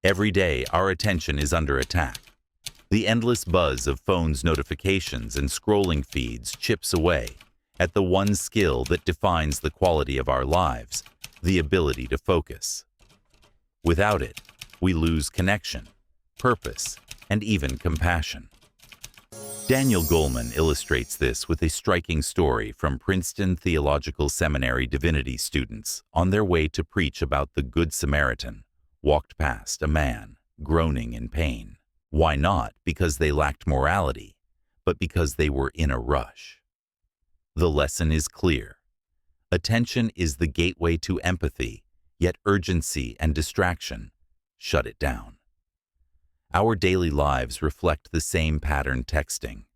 Every day, our attention is under attack. The endless buzz of phones' notifications and scrolling feeds chips away at the one skill that defines the quality of our lives, the ability to focus. Without it, we lose connection, purpose, and even compassion. Daniel Goleman illustrates this with a striking story from Princeton Theological Seminary divinity students on their way to preach about the Good Samaritan walked past a man groaning in pain. Why not because they lacked morality, but because they were in a rush? The lesson is clear. Attention is the gateway to empathy, yet urgency and distraction shut it down. Our daily lives reflect the same pattern: texting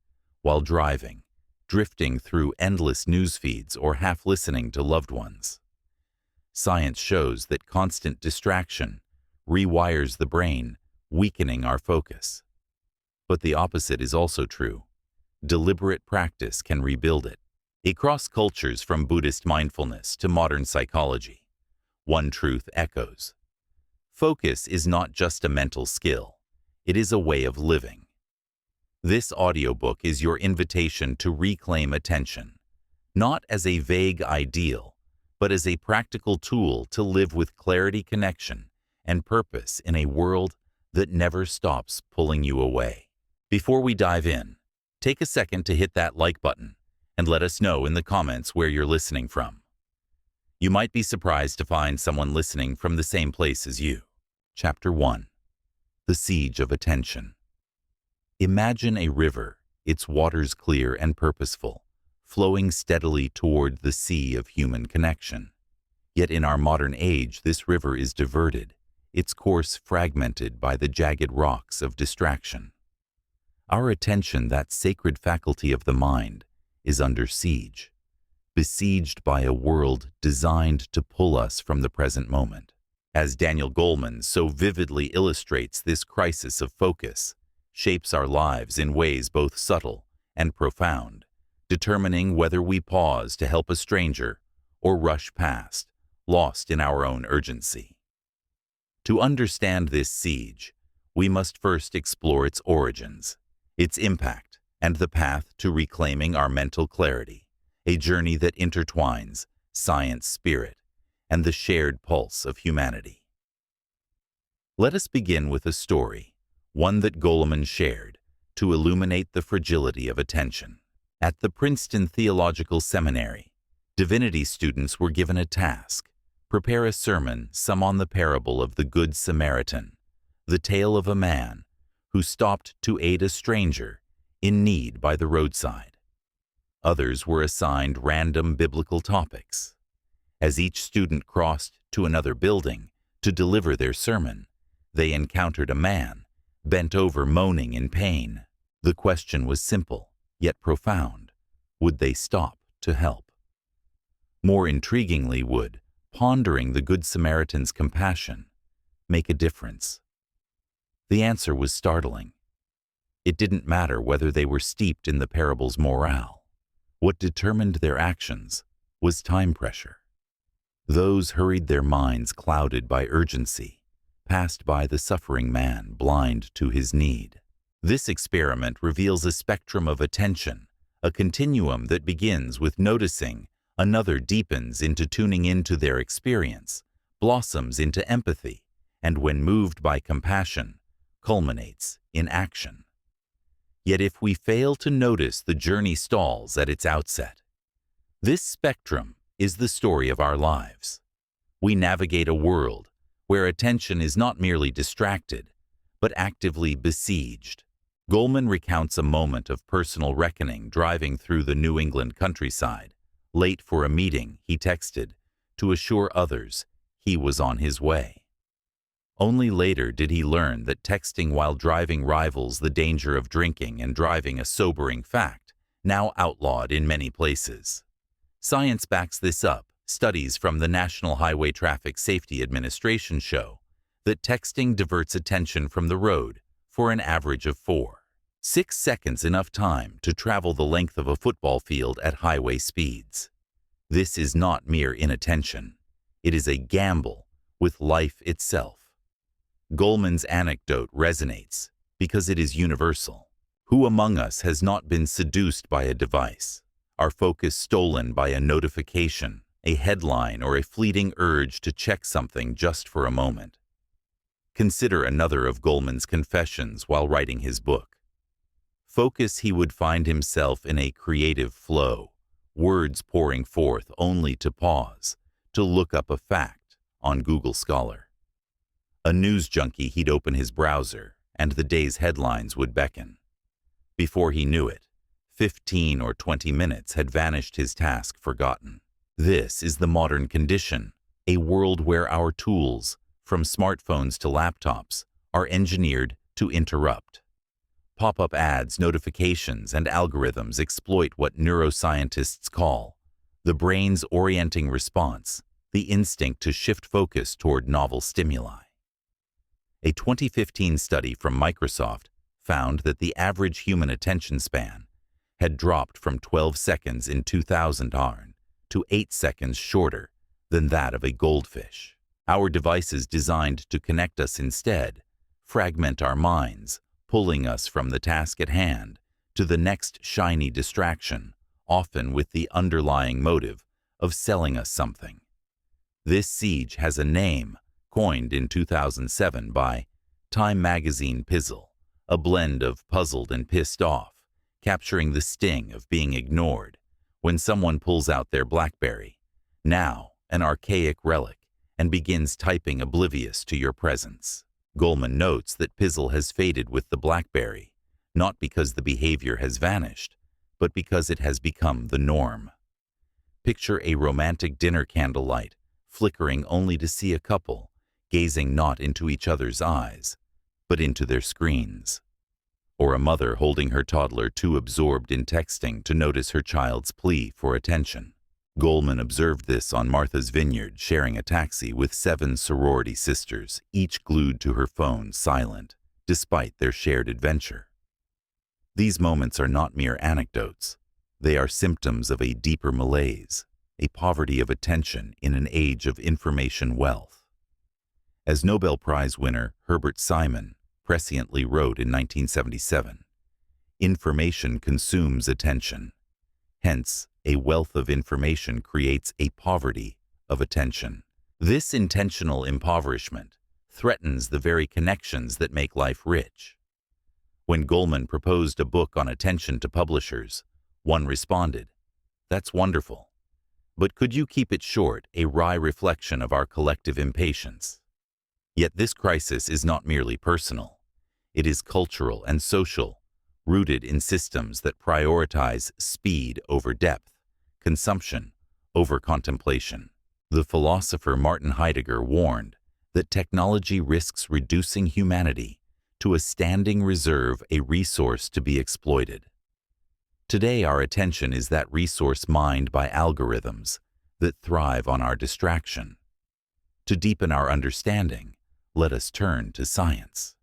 while driving, drifting through endless news feeds, or half listening to loved ones. Science shows that constant distraction rewires the brain, weakening our focus. But the opposite is also true. Deliberate practice can rebuild it. Across cultures, from Buddhist mindfulness to modern psychology, one truth echoes. Focus is not just a mental skill. It is a way of living. This audiobook is your invitation to reclaim attention, not as a vague ideal, but as a practical tool to live with clarity, connection, and purpose in a world that never stops pulling you away. Before we dive in, take a second to hit that like button and let us know in the comments where you're listening from. You might be surprised to find someone listening from the same place as you. Chapter 1. The Siege of Attention. Imagine a river, its waters clear and purposeful, flowing steadily toward the sea of human connection. Yet in our modern age, this river is diverted, its course fragmented by the jagged rocks of distraction. Our attention, that sacred faculty of the mind, is under siege, besieged by a world designed to pull us from the present moment. As Daniel Goleman so vividly illustrates, this crisis of focus shapes our lives in ways both subtle and profound, determining whether we pause to help a stranger or rush past, lost in our own urgency. To understand this siege, we must first explore its origins, its impact, and the path to reclaiming our mental clarity, a journey that intertwines science, spirit, and the shared pulse of humanity. Let us begin with a story, one that Goleman shared, to illuminate the fragility of attention. At the Princeton Theological Seminary, divinity students were given a task: prepare a sermon, some on the parable of the Good Samaritan, the tale of a man who stopped to aid a stranger in need by the roadside. Others were assigned random biblical topics. As each student crossed to another building to deliver their sermon, they encountered a man bent over, moaning in pain. The question was simple, yet profound. Would they stop to help? More intriguingly, would pondering the Good Samaritan's compassion make a difference? The answer was startling. It didn't matter whether they were steeped in the parable's morale. What determined their actions was time pressure. Those hurried, their minds clouded by urgency, passed by the suffering man, blind to his need. This experiment reveals a spectrum of attention, a continuum that begins with noticing, another deepens into tuning into their experience, blossoms into empathy, and when moved by compassion, culminates in action. Yet if we fail to notice, the journey stalls at its outset. This spectrum is the story of our lives. We navigate a world where attention is not merely distracted, but actively besieged. Goleman recounts a moment of personal reckoning driving through the New England countryside. Late for a meeting, he texted to assure others he was on his way. Only later did he learn that texting while driving rivals the danger of drinking and driving, a sobering fact now outlawed in many places. Science backs this up. Studies from the National Highway Traffic Safety Administration show that texting diverts attention from the road for an average of 6 seconds, enough time to travel the length of a football field at highway speeds. This is not mere inattention. It is a gamble with life itself. Goleman's anecdote resonates because it is universal. Who among us has not been seduced by a device, our focus stolen by a notification, a headline, or a fleeting urge to check something just for a moment? Consider another of Goleman's confessions while writing his book. Focus, he would find himself in a creative flow, words pouring forth only to pause, to look up a fact on Google Scholar. A news junkie, he'd open his browser, and the day's headlines would beckon. Before he knew it, 15 or 20 minutes had vanished, his task forgotten. This is the modern condition, a world where our tools, from smartphones to laptops, are engineered to interrupt. Pop-up ads, notifications, and algorithms exploit what neuroscientists call the brain's orienting response, the instinct to shift focus toward novel stimuli. A 2015 study from Microsoft found that the average human attention span had dropped from 12 seconds in 2000 to 8 seconds shorter than that of a goldfish. Our devices, designed to connect us, instead fragment our minds, pulling us from the task at hand to the next shiny distraction, often with the underlying motive of selling us something. This siege has a name, coined in 2007 by Time magazine: Pizzle, a blend of puzzled and pissed off, capturing the sting of being ignored when someone pulls out their BlackBerry, now an archaic relic, and begins typing oblivious to your presence. Goleman notes that Pizzle has faded with the BlackBerry, not because the behavior has vanished, but because it has become the norm. Picture a romantic dinner candlelight, flickering only to see a couple gazing not into each other's eyes, but into their screens. Or a mother holding her toddler, too absorbed in texting to notice her child's plea for attention. Goleman observed this on Martha's Vineyard, sharing a taxi with 7 sorority sisters, each glued to her phone, silent, despite their shared adventure. These moments are not mere anecdotes. They are symptoms of a deeper malaise, a poverty of attention in an age of information wealth. As Nobel Prize winner Herbert Simon presciently wrote in 1977, "Information consumes attention. Hence, a wealth of information creates a poverty of attention." This intentional impoverishment threatens the very connections that make life rich. When Goleman proposed a book on attention to publishers, one responded, "That's wonderful, but could you keep it short, a wry reflection of our collective impatience?" Yet this crisis is not merely personal. It is cultural and social, rooted in systems that prioritize speed over depth, consumption over contemplation. The philosopher Martin Heidegger warned that technology risks reducing humanity to a standing reserve, a resource to be exploited. Today, our attention is that resource mined by algorithms that thrive on our distraction. To deepen our understanding, let us turn to science.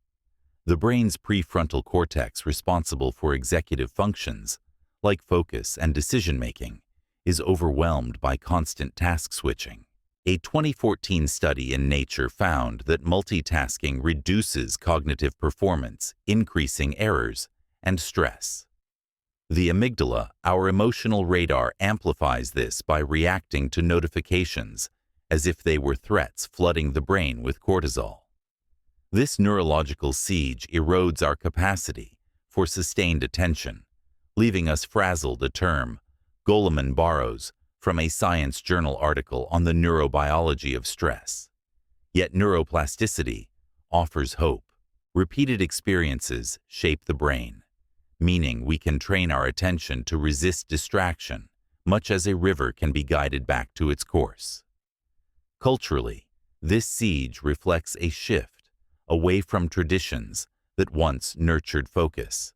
The brain's prefrontal cortex, responsible for executive functions like focus and decision-making, is overwhelmed by constant task switching. A 2014 study in Nature found that multitasking reduces cognitive performance, increasing errors and stress. The amygdala, our emotional radar, amplifies this by reacting to notifications as if they were threats, flooding the brain with cortisol. This neurological siege erodes our capacity for sustained attention, leaving us frazzled, a term Goleman borrows from a Science Journal article on the neurobiology of stress. Yet neuroplasticity offers hope. Repeated experiences shape the brain, meaning we can train our attention to resist distraction, much as a river can be guided back to its course. Culturally, this siege reflects a shift away from traditions that once nurtured focus.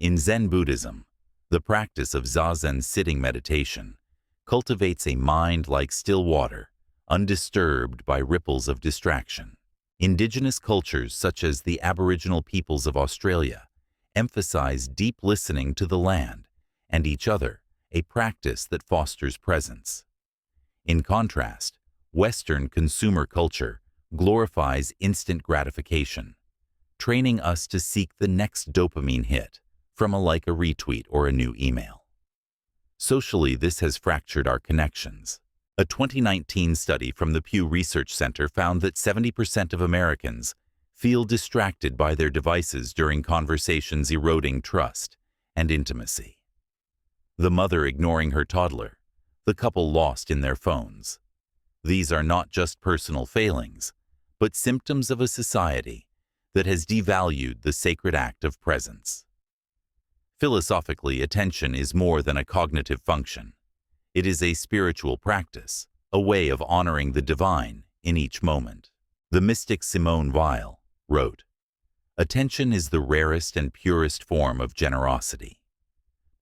In Zen Buddhism, the practice of zazen sitting meditation cultivates a mind like still water, undisturbed by ripples of distraction. Indigenous cultures such as the Aboriginal peoples of Australia emphasize deep listening to the land and each other, a practice that fosters presence. In contrast, Western consumer culture glorifies instant gratification, training us to seek the next dopamine hit from a like, a retweet, or a new email. Socially, this has fractured our connections. A 2019 study from the Pew Research Center found that 70% of Americans feel distracted by their devices during conversations, eroding trust and intimacy. The mother ignoring her toddler, the couple lost in their phones. These are not just personal failings, but symptoms of a society that has devalued the sacred act of presence. Philosophically, attention is more than a cognitive function. It is a spiritual practice, a way of honoring the divine in each moment. The mystic Simone Weil wrote, "Attention is the rarest and purest form of generosity.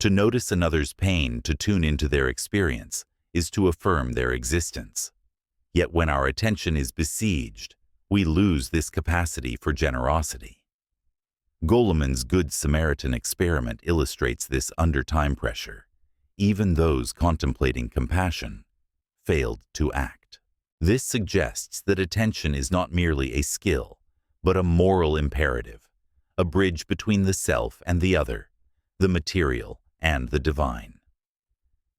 To notice another's pain, to tune into their experience, is to affirm their existence. Yet when our attention is besieged, we lose this capacity for generosity." Goleman's Good Samaritan experiment illustrates this under time pressure. Even those contemplating compassion failed to act. This suggests that attention is not merely a skill, but a moral imperative, a bridge between the self and the other, the material and the divine.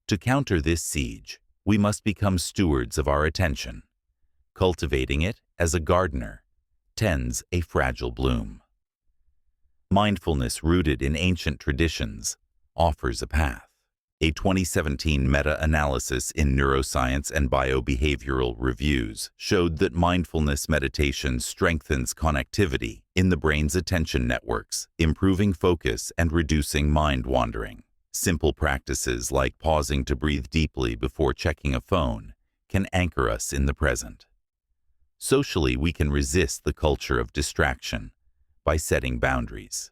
To counter this siege, we must become stewards of our attention, cultivating it as a gardener tends a fragile bloom. Mindfulness, rooted in ancient traditions, offers a path. A 2017 meta-analysis in Neuroscience and Biobehavioral Reviews showed that mindfulness meditation strengthens connectivity in the brain's attention networks, improving focus and reducing mind wandering. Simple practices like pausing to breathe deeply before checking a phone can anchor us in the present. Socially, we can resist the culture of distraction by setting boundaries.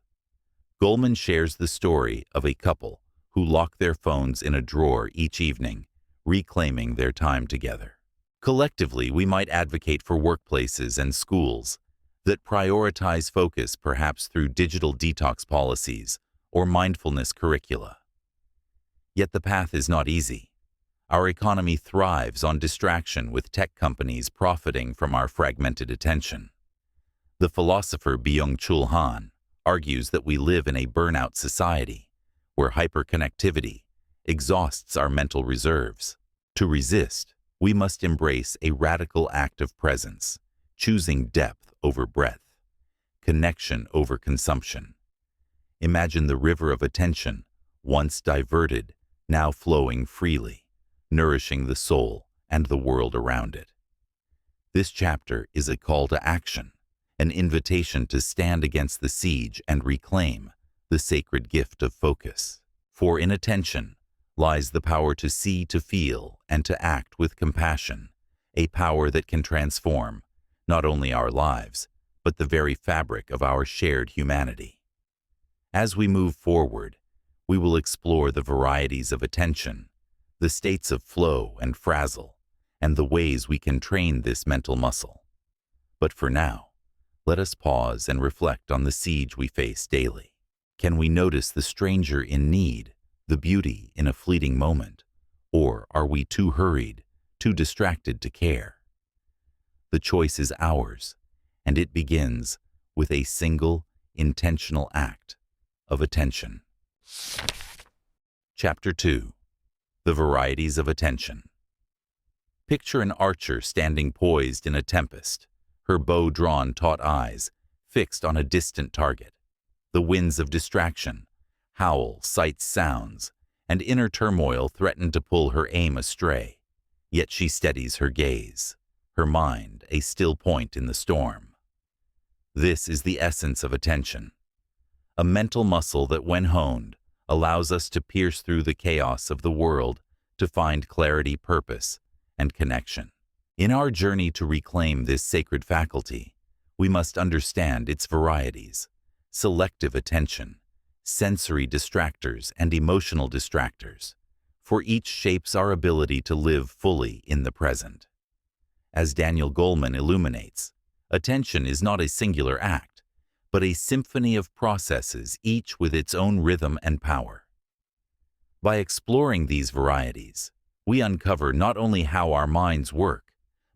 Goleman shares the story of a couple who lock their phones in a drawer each evening, reclaiming their time together. Collectively, we might advocate for workplaces and schools that prioritize focus, perhaps through digital detox policies or mindfulness curricula. Yet the path is not easy. Our economy thrives on distraction, with tech companies profiting from our fragmented attention. The philosopher Byung-Chul Han argues that we live in a burnout society, where hyperconnectivity exhausts our mental reserves. To resist, we must embrace a radical act of presence, choosing depth over breadth, connection over consumption. Imagine the river of attention, once diverted, now flowing freely, nourishing the soul and the world around it. This chapter is a call to action, an invitation to stand against the siege and reclaim the sacred gift of focus. For in attention lies the power to see, to feel, and to act with compassion, a power that can transform not only our lives, but the very fabric of our shared humanity. As we move forward, we will explore the varieties of attention, the states of flow and frazzle, and the ways we can train this mental muscle. But for now, let us pause and reflect on the siege we face daily. Can we notice the stranger in need, the beauty in a fleeting moment, or are we too hurried, too distracted to care? The choice is ours, and it begins with a single, intentional act of attention. Chapter 2. The Varieties of Attention. Picture an archer standing poised in a tempest, her bow drawn, taut eyes fixed on a distant target. The winds of distraction, howl, sights, sounds, and inner turmoil threaten to pull her aim astray. Yet she steadies her gaze, her mind a still point in the storm. This is the essence of attention, a mental muscle that, when honed, allows us to pierce through the chaos of the world to find clarity, purpose, and connection. In our journey to reclaim this sacred faculty, we must understand its varieties: selective attention, sensory distractors, and emotional distractors, for each shapes our ability to live fully in the present. As Daniel Goleman illuminates, attention is not a singular act, but a symphony of processes, each with its own rhythm and power. By exploring these varieties, we uncover not only how our minds work,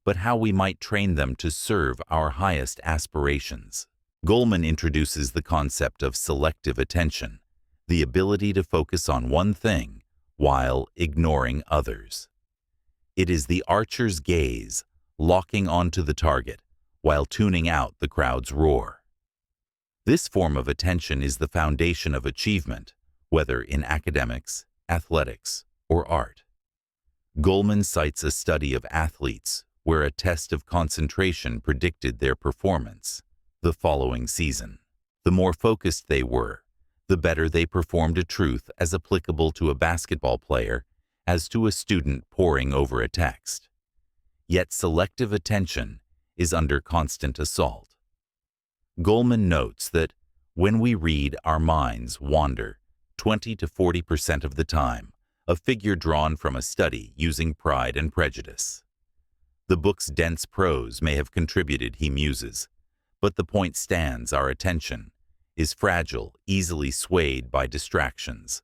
but how we might train them to serve our highest aspirations. Goleman introduces the concept of selective attention, the ability to focus on one thing while ignoring others. It is the archer's gaze, locking onto the target while tuning out the crowd's roar. This form of attention is the foundation of achievement, whether in academics, athletics, or art. Goleman cites a study of athletes where a test of concentration predicted their performance the following season. The more focused they were, the better they performed a truth as applicable to a basketball player as to a student poring over a text. Yet selective attention is under constant assault. Goleman notes that when we read, our minds wander 20 to 40% of the time, a figure drawn from a study using Pride and Prejudice. The book's dense prose may have contributed, he muses, but the point stands: our attention is fragile, easily swayed by distractions,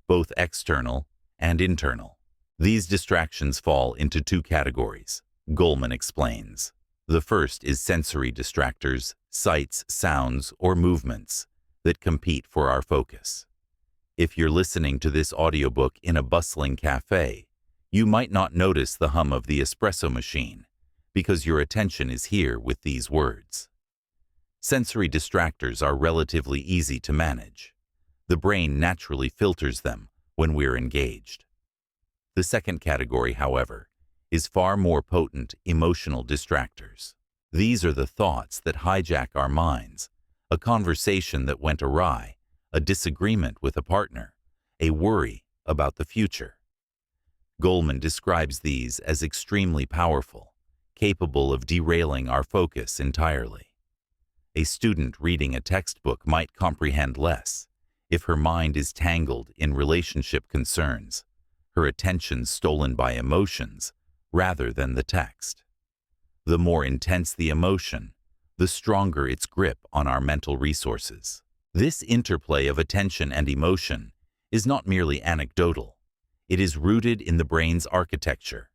both external and internal. These distractions fall into two categories, Goleman explains. The first is sensory distractors, sights, sounds, or movements that compete for our focus. If you're listening to this audiobook in a bustling cafe, you might not notice the hum of the espresso machine because your attention is here with these words. Sensory distractors are relatively easy to manage. The brain naturally filters them when we're engaged. The second category, however, is far more potent: emotional distractors. These are the thoughts that hijack our minds, a conversation that went awry, a disagreement with a partner, a worry about the future. Goleman describes these as extremely powerful, capable of derailing our focus entirely. A student reading a textbook might comprehend less if her mind is tangled in relationship concerns, her attention stolen by emotions rather than the text. The more intense the emotion, the stronger its grip on our mental resources. This interplay of attention and emotion is not merely anecdotal. It is rooted in the brain's architecture.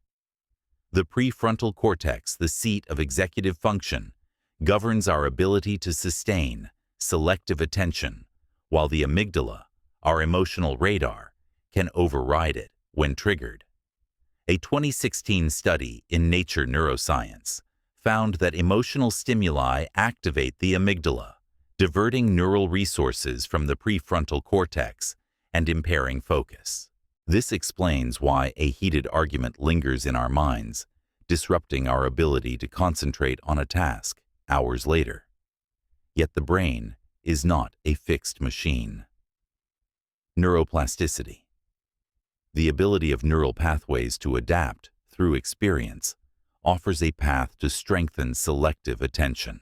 The prefrontal cortex, the seat of executive function, governs our ability to sustain selective attention, while the amygdala, our emotional radar, can override it when triggered. A 2016 study in Nature Neuroscience found that emotional stimuli activate the amygdala, diverting neural resources from the prefrontal cortex and impairing focus. This explains why a heated argument lingers in our minds, disrupting our ability to concentrate on a task hours later. Yet the brain is not a fixed machine. Neuroplasticity. The ability of neural pathways to adapt through experience offers a path to strengthen selective attention.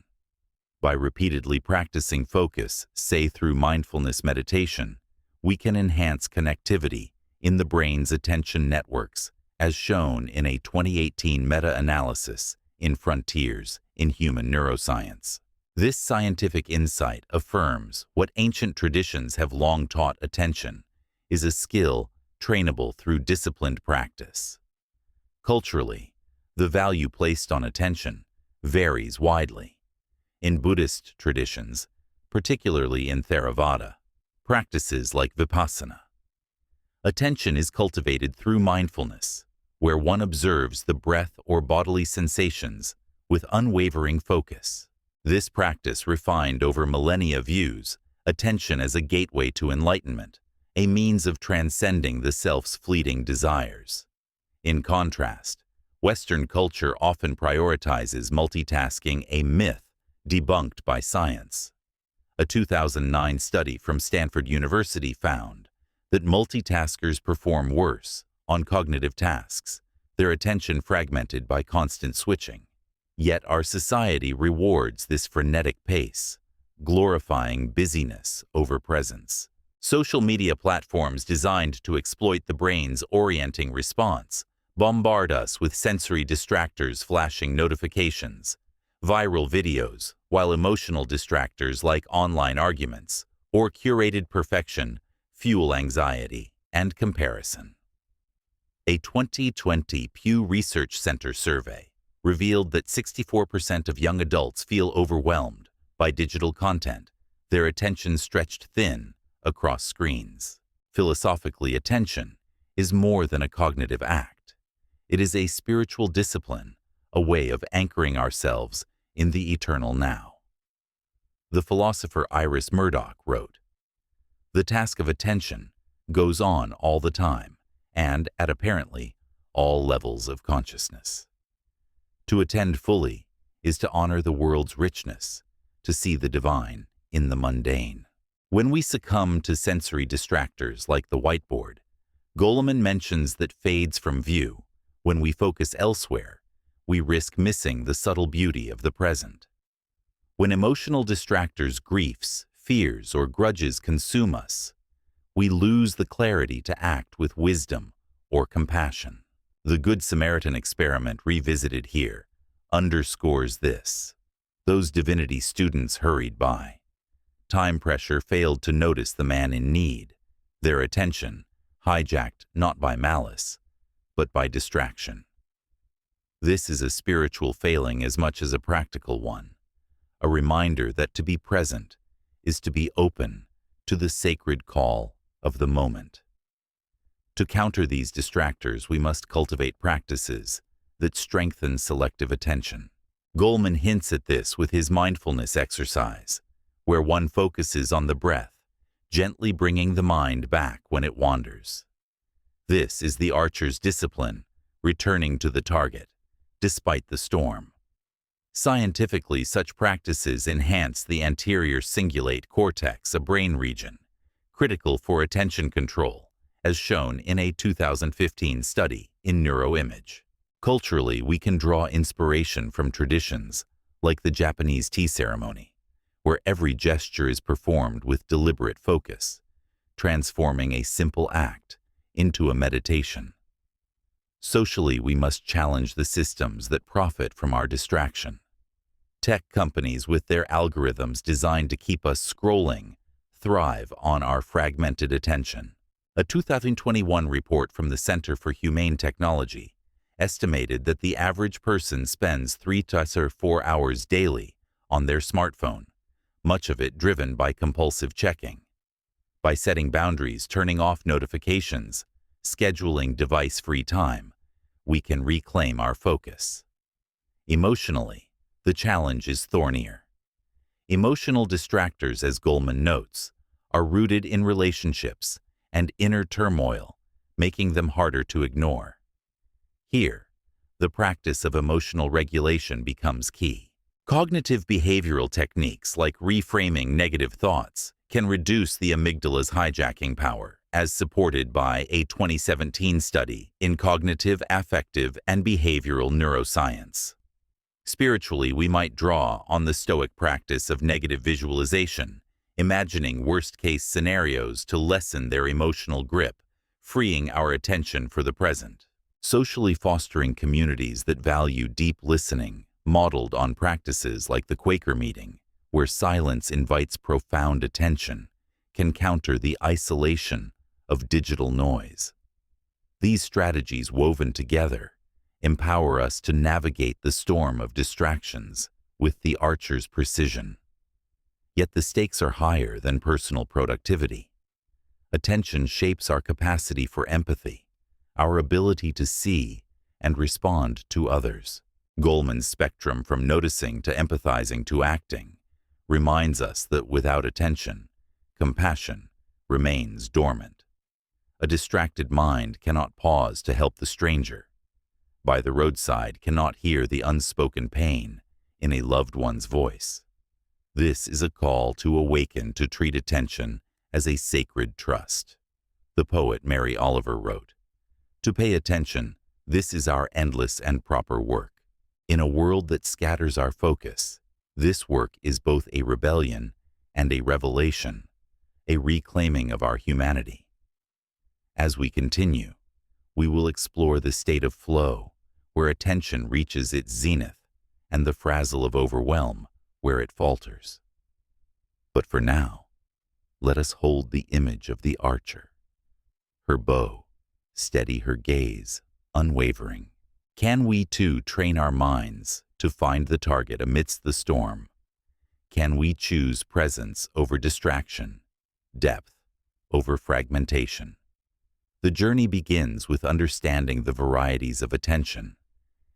By repeatedly practicing focus, say through mindfulness meditation, we can enhance connectivity in the brain's attention networks, as shown in a 2018 meta-analysis in Frontiers in Human Neuroscience. This scientific insight affirms what ancient traditions have long taught: attention is a skill trainable through disciplined practice. Culturally, the value placed on attention varies widely. In Buddhist traditions, particularly in Theravada, practices like Vipassana, attention is cultivated through mindfulness, where one observes the breath or bodily sensations with unwavering focus. This practice, refined over millennia, views attention as a gateway to enlightenment, a means of transcending the self's fleeting desires. In contrast, Western culture often prioritizes multitasking, a myth debunked by science. A 2009 study from Stanford University found that multitaskers perform worse on cognitive tasks, their attention fragmented by constant switching. Yet our society rewards this frenetic pace, glorifying busyness over presence. Social media platforms designed to exploit the brain's orienting response bombard us with sensory distractors, flashing notifications, viral videos, while emotional distractors like online arguments or curated perfection fuel anxiety and comparison. A 2020 Pew Research Center survey revealed that 64% of young adults feel overwhelmed by digital content, their attention stretched thin across screens. Philosophically, attention is more than a cognitive act. It is a spiritual discipline, a way of anchoring ourselves in the eternal now. The philosopher Iris Murdoch wrote, "The task of attention goes on all the time and at apparently all levels of consciousness. To attend fully is to honor the world's richness, to see the divine in the mundane." When we succumb to sensory distractors like the whiteboard, Goleman mentions that fades from view. When we focus elsewhere, we risk missing the subtle beauty of the present. When emotional distractors, griefs, fears, or grudges consume us, we lose the clarity to act with wisdom or compassion. The Good Samaritan experiment revisited here underscores this. Those divinity students hurried by. Time pressure failed to notice the man in need, their attention hijacked not by malice, but by distraction. This is a spiritual failing as much as a practical one, a reminder that to be present is to be open to the sacred call of the moment. To counter these distractors, we must cultivate practices that strengthen selective attention. Goleman hints at this with his mindfulness exercise, where one focuses on the breath, gently bringing the mind back when it wanders. This is the archer's discipline, returning to the target, despite the storm. Scientifically, such practices enhance the anterior cingulate cortex, a brain region critical for attention control, as shown in a 2015 study in Neuroimage. Culturally, we can draw inspiration from traditions like the Japanese tea ceremony, where every gesture is performed with deliberate focus, transforming a simple act into a meditation. Socially, we must challenge the systems that profit from our distraction. Tech companies, with their algorithms designed to keep us scrolling, thrive on our fragmented attention. A 2021 report from the Center for Humane Technology estimated that the average person spends 3 to 4 hours daily on their smartphone, much of it driven by compulsive checking. By setting boundaries, turning off notifications, scheduling device-free time, we can reclaim our focus. Emotionally, the challenge is thornier. Emotional distractors, as Goleman notes, are rooted in relationships and inner turmoil, making them harder to ignore. Here, the practice of emotional regulation becomes key. Cognitive behavioral techniques like reframing negative thoughts can reduce the amygdala's hijacking power, as supported by a 2017 study in cognitive, affective, and behavioral neuroscience. Spiritually, we might draw on the Stoic practice of negative visualization, imagining worst-case scenarios to lessen their emotional grip, freeing our attention for the present. Socially, fostering communities that value deep listening, modeled on practices like the Quaker meeting, where silence invites profound attention, can counter the isolation of digital noise. These strategies, woven together, empower us to navigate the storm of distractions with the archer's precision. Yet the stakes are higher than personal productivity. Attention shapes our capacity for empathy, our ability to see and respond to others. Goleman's spectrum from noticing to empathizing to acting reminds us that without attention, compassion remains dormant. A distracted mind cannot pause to help the stranger. By the roadside cannot hear the unspoken pain in a loved one's voice. This is a call to awaken, to treat attention as a sacred trust. The poet Mary Oliver wrote, "To pay attention, this is our endless and proper work. In a world that scatters our focus, this work is both a rebellion and a revelation, a reclaiming of our humanity." As we continue, we will explore the state of flow, where attention reaches its zenith, and the frazzle of overwhelm, where it falters. But for now, let us hold the image of the archer. Her bow, steady, her gaze unwavering. Can we too train our minds to find the target amidst the storm? Can we choose presence over distraction, depth over fragmentation? The journey begins with understanding the varieties of attention,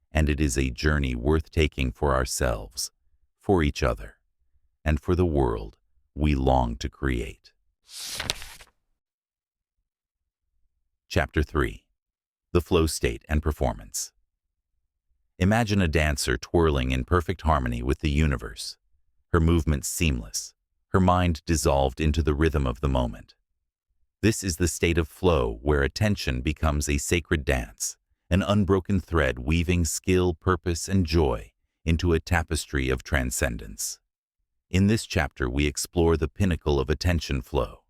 and it is a journey worth taking for ourselves, for each other, and for the world we long to create. Chapter 3. The Flow State and Performance. Imagine a dancer twirling in perfect harmony with the universe, her movements seamless, her mind dissolved into the rhythm of the moment. This is the state of flow where attention becomes a sacred dance, an unbroken thread weaving skill, purpose, and joy into a tapestry of transcendence. In this chapter, we explore the pinnacle of attention flow,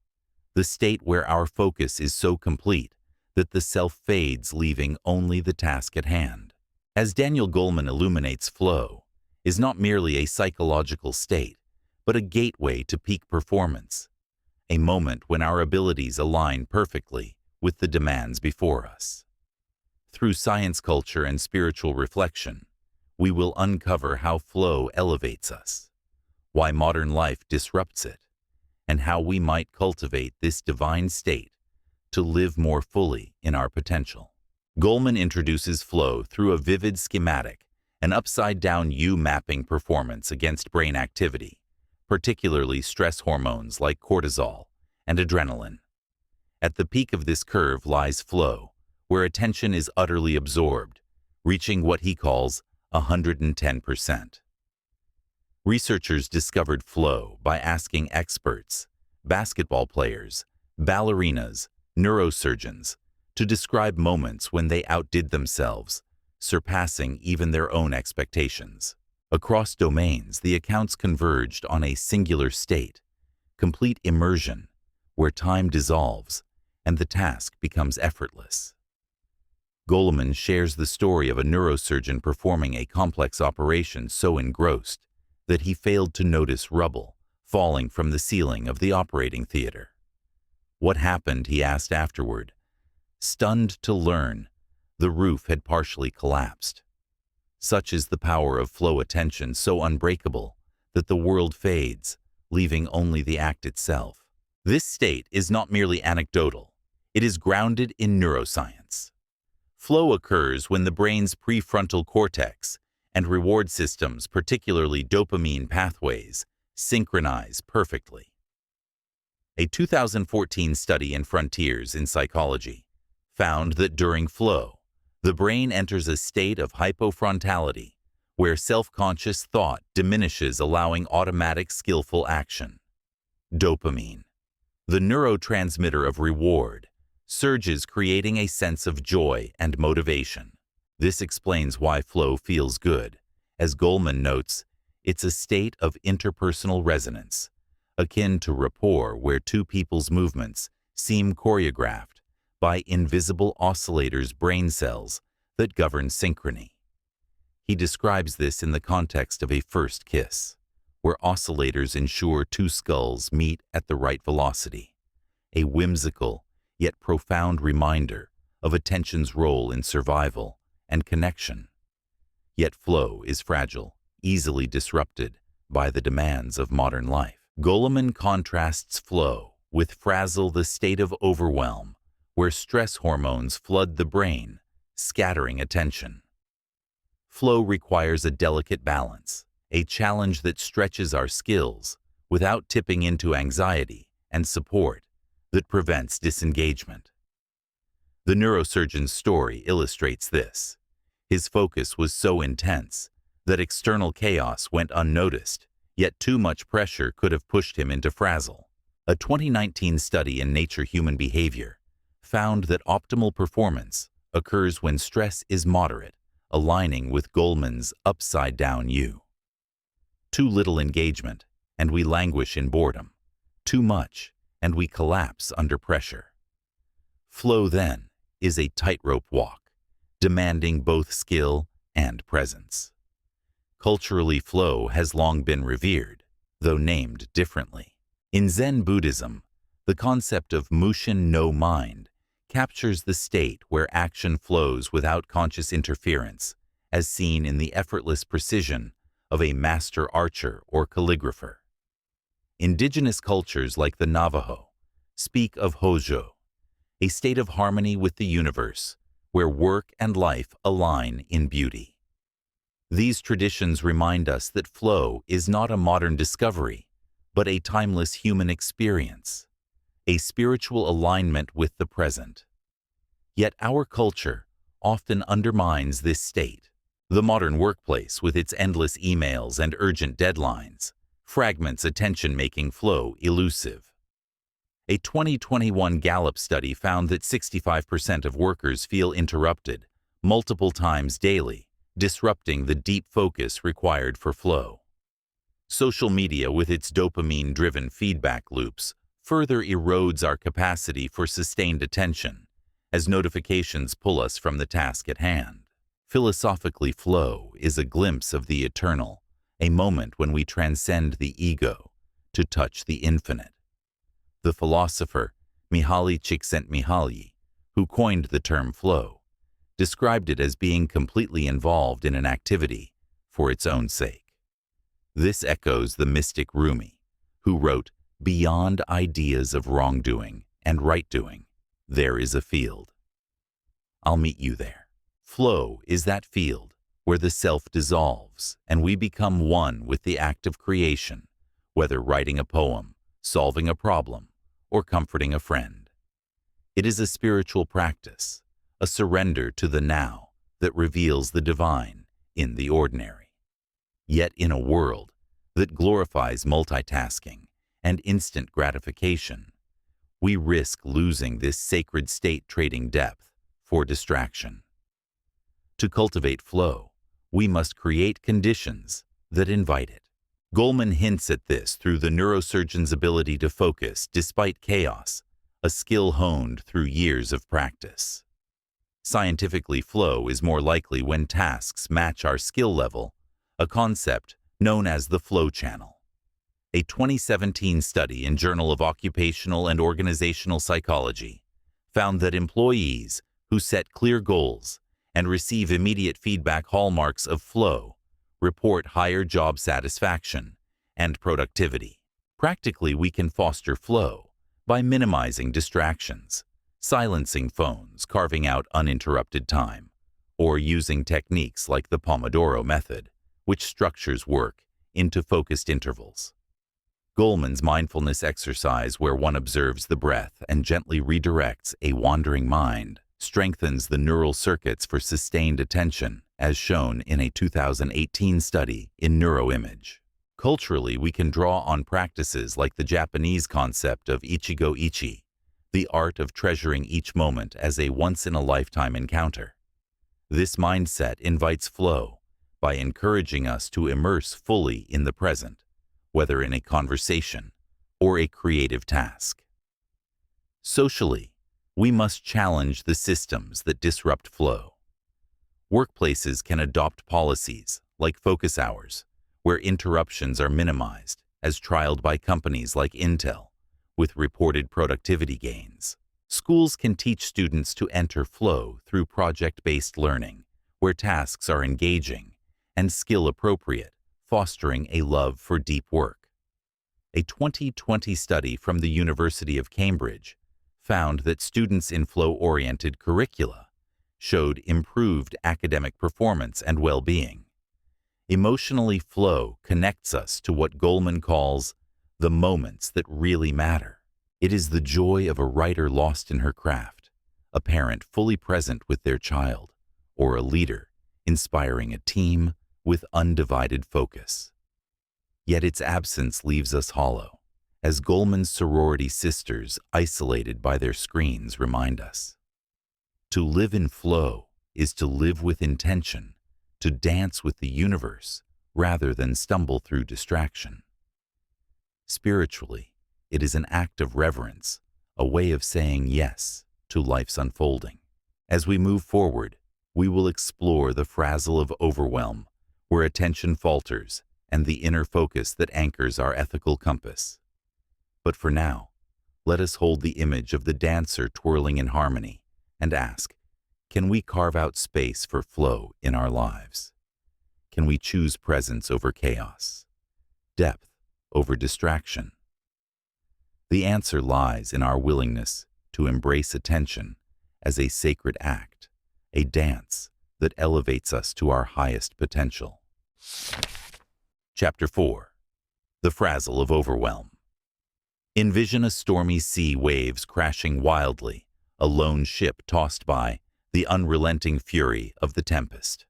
the state where our focus is so complete that the self fades, leaving only the task at hand. As Daniel Goleman illuminates, flow is not merely a psychological state, but a gateway to peak performance, a moment when our abilities align perfectly with the demands before us. Through science, culture, and spiritual reflection, we will uncover how flow elevates us, why modern life disrupts it, and how we might cultivate this divine state to live more fully in our potential. Goleman introduces flow through a vivid schematic, an upside-down U mapping performance against brain activity, particularly stress hormones like cortisol and adrenaline. At the peak of this curve lies flow, where attention is utterly absorbed, reaching what he calls 110%. Researchers discovered flow by asking experts, basketball players, ballerinas, neurosurgeons, to describe moments when they outdid themselves, surpassing even their own expectations. Across domains, the accounts converged on a singular state, complete immersion, where time dissolves and the task becomes effortless. Goleman shares the story of a neurosurgeon performing a complex operation so engrossed that he failed to notice rubble falling from the ceiling of the operating theater. What happened, he asked afterward. Stunned to learn, the roof had partially collapsed. Such is the power of flow attention, so unbreakable that the world fades, leaving only the act itself. This state is not merely anecdotal. It is grounded in neuroscience. Flow occurs when the brain's prefrontal cortex and reward systems, particularly dopamine pathways, synchronize perfectly. A 2014 study in Frontiers in Psychology found that during flow, the brain enters a state of hypofrontality, where self-conscious thought diminishes, allowing automatic, skillful action. Dopamine, the neurotransmitter of reward, surges, creating a sense of joy and motivation. This explains why flow feels good. As Goleman notes, it's a state of interpersonal resonance, akin to rapport, where two people's movements seem choreographed by invisible oscillators, brain cells that govern synchrony. He describes this in the context of a first kiss, where oscillators ensure two skulls meet at the right velocity, a whimsical yet profound reminder of attention's role in survival and connection. Yet flow is fragile, easily disrupted by the demands of modern life. Goleman contrasts flow with frazzle, the state of overwhelm, where stress hormones flood the brain, scattering attention. Flow requires a delicate balance, a challenge that stretches our skills without tipping into anxiety, and support that prevents disengagement. The neurosurgeon's story illustrates this. His focus was so intense that external chaos went unnoticed, yet too much pressure could have pushed him into frazzle. A 2019 study in Nature Human Behavior found that optimal performance occurs when stress is moderate, aligning with Goleman's upside-down U. Too little engagement, and we languish in boredom. Too much, and we collapse under pressure. Flow, then, is a tightrope walk, demanding both skill and presence. Culturally, flow has long been revered, though named differently. In Zen Buddhism, the concept of mushin no mind captures the state where action flows without conscious interference, as seen in the effortless precision of a master archer or calligrapher. Indigenous cultures like the Navajo speak of Hojo, a state of harmony with the universe, where work and life align in beauty. These traditions remind us that flow is not a modern discovery, but a timeless human experience, a spiritual alignment with the present. Yet our culture often undermines this state. The modern workplace, with its endless emails and urgent deadlines, fragments attention, making flow elusive. A 2021 Gallup study found that 65% of workers feel interrupted multiple times daily, disrupting the deep focus required for flow. Social media, with its dopamine-driven feedback loops, further erodes our capacity for sustained attention, as notifications pull us from the task at hand. Philosophically, flow is a glimpse of the eternal, a moment when we transcend the ego to touch the infinite. The philosopher Mihaly Csikszentmihalyi, who coined the term flow, described it as being completely involved in an activity for its own sake. This echoes the mystic Rumi, who wrote, "Beyond ideas of wrongdoing and right-doing, there is a field. I'll meet you there." Flow is that field where the self dissolves and we become one with the act of creation, whether writing a poem, solving a problem, or comforting a friend. It is a spiritual practice, a surrender to the now that reveals the divine in the ordinary. Yet in a world that glorifies multitasking and instant gratification, we risk losing this sacred state, trading depth for distraction. To cultivate flow, we must create conditions that invite it. Goleman hints at this through the neurosurgeon's ability to focus despite chaos, a skill honed through years of practice. Scientifically, flow is more likely when tasks match our skill level, a concept known as the flow channel. A 2017 study in Journal of Occupational and Organizational Psychology found that employees who set clear goals and receive immediate feedback, hallmarks of flow, report higher job satisfaction and productivity. Practically, we can foster flow by minimizing distractions, silencing phones, carving out uninterrupted time, or using techniques like the Pomodoro method, which structures work into focused intervals. Goleman's mindfulness exercise, where one observes the breath and gently redirects a wandering mind, strengthens the neural circuits for sustained attention, as shown in a 2018 study in Neuroimage. Culturally, we can draw on practices like the Japanese concept of ichigo ichi, the art of treasuring each moment as a once-in-a-lifetime encounter. This mindset invites flow by encouraging us to immerse fully in the present, whether in a conversation or a creative task. Socially, we must challenge the systems that disrupt flow. Workplaces can adopt policies like focus hours, where interruptions are minimized, as trialed by companies like Intel, with reported productivity gains. Schools can teach students to enter flow through project-based learning, where tasks are engaging and skill-appropriate, fostering a love for deep work. A 2020 study from the University of Cambridge found that students in flow-oriented curricula showed improved academic performance and well-being. Emotionally, flow connects us to what Goleman calls the moments that really matter. It is the joy of a writer lost in her craft, a parent fully present with their child, or a leader inspiring a team with undivided focus. Yet its absence leaves us hollow, as Goleman's sorority sisters, isolated by their screens, remind us. To live in flow is to live with intention, to dance with the universe rather than stumble through distraction. Spiritually, it is an act of reverence, a way of saying yes to life's unfolding. As we move forward, we will explore the frazzle of overwhelm, where attention falters, and the inner focus that anchors our ethical compass. But for now, let us hold the image of the dancer twirling in harmony and ask, can we carve out space for flow in our lives? Can we choose presence over chaos, depth over distraction? The answer lies in our willingness to embrace attention as a sacred act, a dance that elevates us to our highest potential. Chapter 4. The Frazzle of Overwhelm. Envision a stormy sea, waves crashing wildly, a lone ship tossed by the unrelenting fury of the tempest.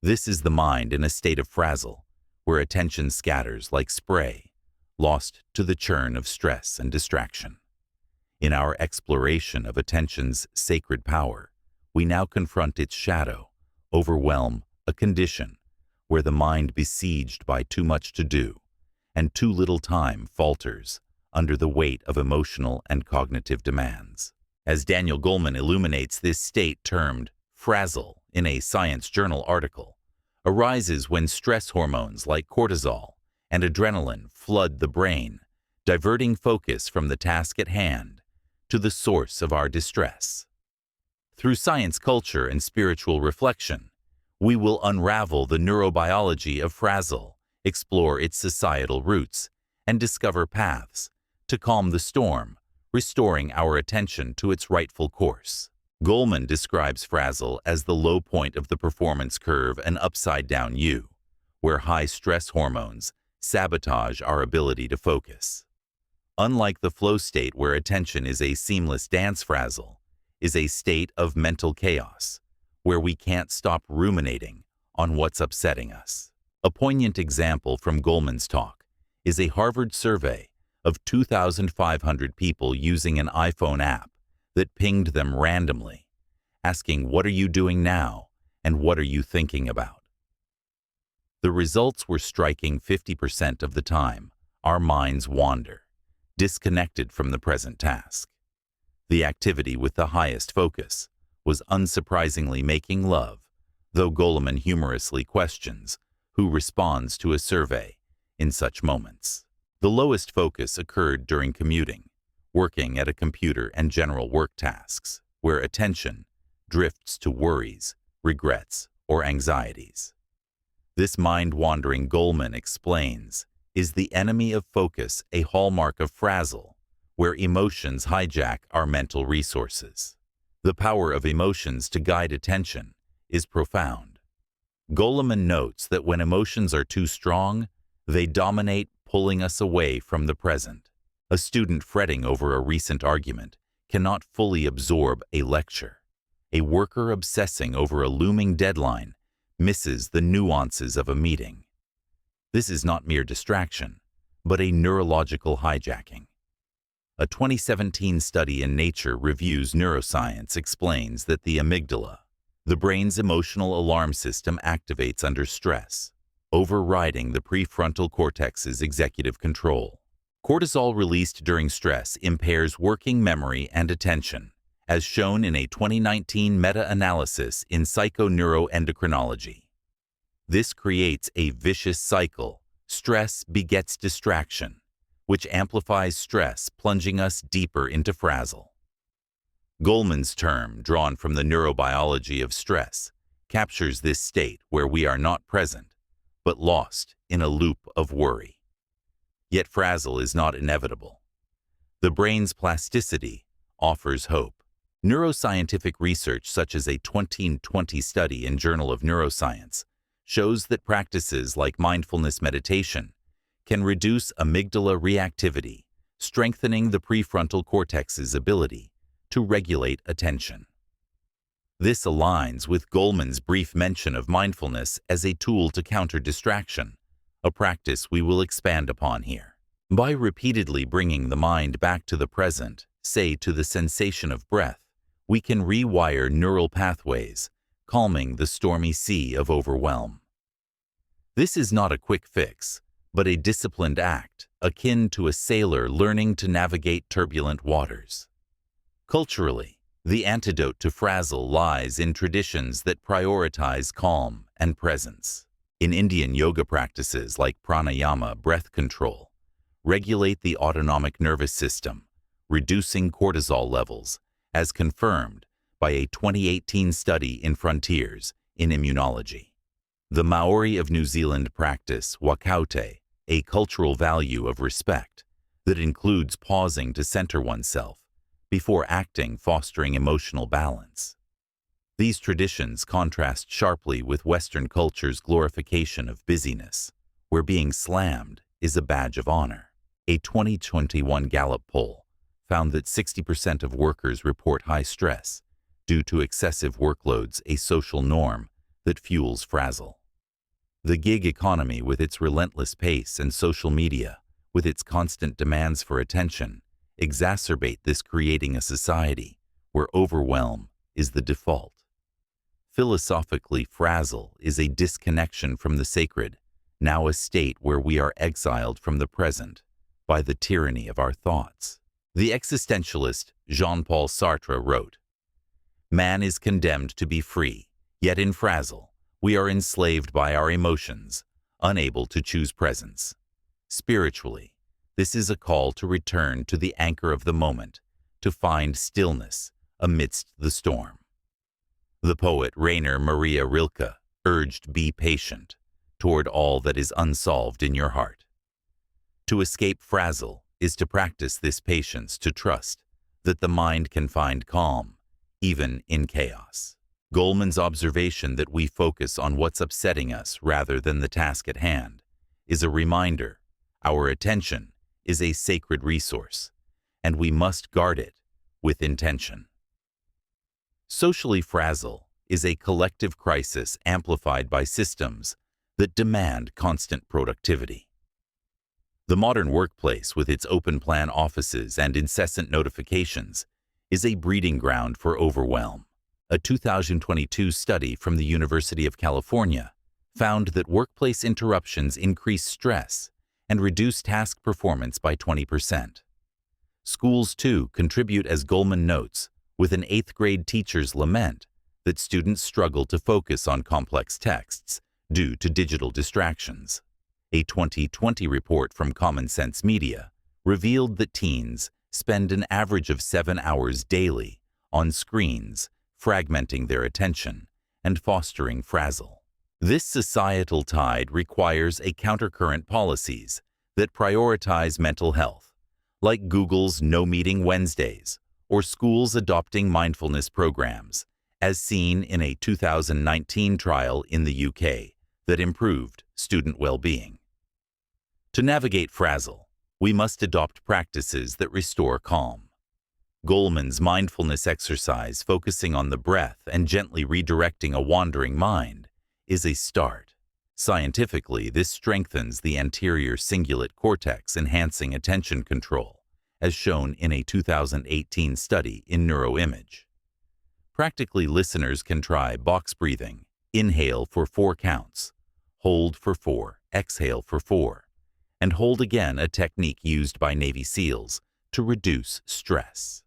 This is the mind in a state of frazzle, where attention scatters like spray, lost to the churn of stress and distraction. In our exploration of attention's sacred power, we now confront its shadow, overwhelm, a condition where the mind besieged by too much to do and too little time falters under the weight of emotional and cognitive demands. As Daniel Goleman illuminates, this state, termed frazzle in a Science Journal article, arises when stress hormones like cortisol and adrenaline flood the brain, diverting focus from the task at hand to the source of our distress. Through science, culture, and spiritual reflection, we will unravel the neurobiology of frazzle, explore its societal roots, and discover paths to calm the storm, restoring our attention to its rightful course. Goleman describes frazzle as the low point of the performance curve, an upside-down U, where high stress hormones sabotage our ability to focus. Unlike the flow state where attention is a seamless dance, frazzle is a state of mental chaos, where we can't stop ruminating on what's upsetting us. A poignant example from Goleman's talk is a Harvard survey of 2,500 people using an iPhone app that pinged them randomly, asking, "What are you doing now?" and "What are you thinking about?" The results were striking. 50% of the time, our minds wander, disconnected from the present task. The activity with the highest focus was unsurprisingly making love, though Goleman humorously questions who responds to a survey in such moments. The lowest focus occurred during commuting, working at a computer, and general work tasks, where attention drifts to worries, regrets, or anxieties. This mind-wandering, Goleman explains, is the enemy of focus, a hallmark of frazzle, where emotions hijack our mental resources. The power of emotions to guide attention is profound. Goleman notes that when emotions are too strong, they dominate, pulling us away from the present. A student fretting over a recent argument cannot fully absorb a lecture. A worker obsessing over a looming deadline misses the nuances of a meeting. This is not mere distraction, but a neurological hijacking. A 2017 study in Nature Reviews Neuroscience explains that the amygdala, the brain's emotional alarm system, activates under stress, overriding the prefrontal cortex's executive control. Cortisol released during stress impairs working memory and attention, as shown in a 2019 meta-analysis in psychoneuroendocrinology. This creates a vicious cycle. Stress begets distraction, which amplifies stress, plunging us deeper into frazzle. Goleman's term, drawn from the neurobiology of stress, captures this state where we are not present, but lost in a loop of worry. Yet frazzle is not inevitable. The brain's plasticity offers hope. Neuroscientific research, such as a 2020 study in Journal of Neuroscience, shows that practices like mindfulness meditation can reduce amygdala reactivity, strengthening the prefrontal cortex's ability to regulate attention. This aligns with Goleman's brief mention of mindfulness as a tool to counter distraction, a practice we will expand upon here. By repeatedly bringing the mind back to the present, say to the sensation of breath, we can rewire neural pathways, calming the stormy sea of overwhelm. This is not a quick fix, but a disciplined act, akin to a sailor learning to navigate turbulent waters. Culturally, the antidote to frazzle lies in traditions that prioritize calm and presence. In Indian yoga practices like pranayama, breath control, regulate the autonomic nervous system, reducing cortisol levels, as confirmed by a 2018 study in Frontiers in Immunology. The Maori of New Zealand practice wakaute, a cultural value of respect that includes pausing to center oneself before acting, fostering emotional balance. These traditions contrast sharply with Western culture's glorification of busyness, where being slammed is a badge of honor. A 2021 Gallup poll found that 60% of workers report high stress due to excessive workloads, a social norm that fuels frazzle. The gig economy, with its relentless pace, and social media, with its constant demands for attention, exacerbate this, creating a society where overwhelm is the default. Philosophically, frazzle is a disconnection from the sacred, now a state where we are exiled from the present by the tyranny of our thoughts. The existentialist Jean-Paul Sartre wrote, "Man is condemned to be free, yet in frazzle, we are enslaved by our emotions, unable to choose presence." Spiritually, this is a call to return to the anchor of the moment, to find stillness amidst the storm. The poet Rainer Maria Rilke urged, "Be patient toward all that is unsolved in your heart." To escape frazzle is to practice this patience, to trust that the mind can find calm, even in chaos. Goleman's observation that we focus on what's upsetting us rather than the task at hand is a reminder our attention is a sacred resource, and we must guard it with intention. Socially, frazzle is a collective crisis amplified by systems that demand constant productivity. The modern workplace, with its open-plan offices and incessant notifications, is a breeding ground for overwhelm. A 2022 study from the University of California found that workplace interruptions increase stress and reduce task performance by 20%. Schools, too, contribute, as Goleman notes, with an 8th grade teacher's lament that students struggle to focus on complex texts due to digital distractions. A 2020 report from Common Sense Media revealed that teens spend an average of 7 hours daily on screens, fragmenting their attention and fostering frazzle. This societal tide requires a countercurrent policies that prioritize mental health, like Google's No Meeting Wednesdays or schools adopting mindfulness programs, as seen in a 2019 trial in the UK that improved student well-being. To navigate frazzle, we must adopt practices that restore calm. Goleman's mindfulness exercise, focusing on the breath and gently redirecting a wandering mind, is a start. Scientifically, this strengthens the anterior cingulate cortex, enhancing attention control, as shown in a 2018 study in Neuroimage. Practically, listeners can try box breathing: inhale for 4 counts, hold for 4, exhale for 4, and hold again, a technique used by Navy SEALs to reduce stress.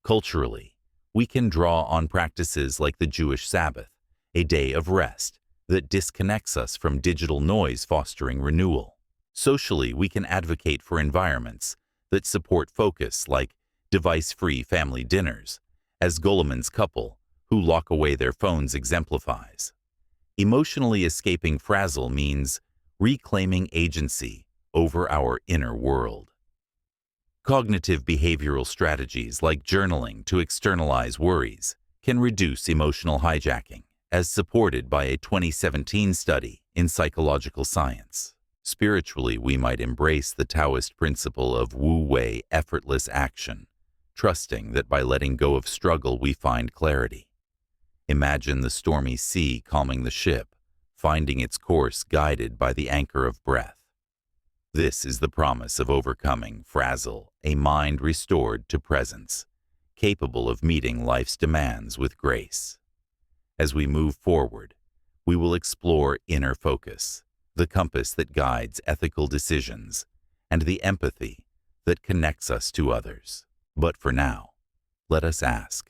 Culturally, we can draw on practices like the Jewish Sabbath, a day of rest that disconnects us from digital noise, fostering renewal. Socially, we can advocate for environments that support focus, like device-free family dinners, as Goleman's couple who lock away their phones exemplifies. Emotionally, escaping frazzle means reclaiming agency over our inner world. Cognitive behavioral strategies like journaling to externalize worries can reduce emotional hijacking, as supported by a 2017 study in Psychological Science. Spiritually, we might embrace the Taoist principle of wu-wei, effortless action, trusting that by letting go of struggle we find clarity. Imagine the stormy sea calming the ship, finding its course guided by the anchor of breath. This is the promise of overcoming frazzle, a mind restored to presence, capable of meeting life's demands with grace. As we move forward, we will explore inner focus, the compass that guides ethical decisions, and the empathy that connects us to others. But for now, let us ask,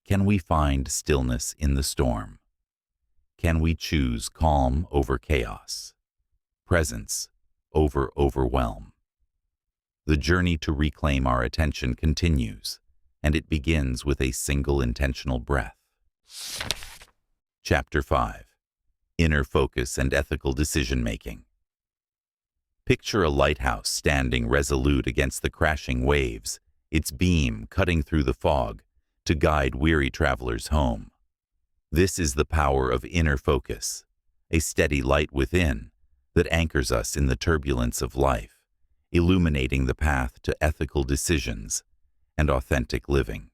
can we find stillness in the storm? Can we choose calm over chaos, presence over overwhelm? The journey to reclaim our attention continues, and it begins with a single intentional breath. Chapter 5. Inner Focus and Ethical Decision-Making. Picture a lighthouse standing resolute against the crashing waves, its beam cutting through the fog to guide weary travelers home. This is the power of inner focus, a steady light within that anchors us in the turbulence of life, illuminating the path to ethical decisions and authentic living.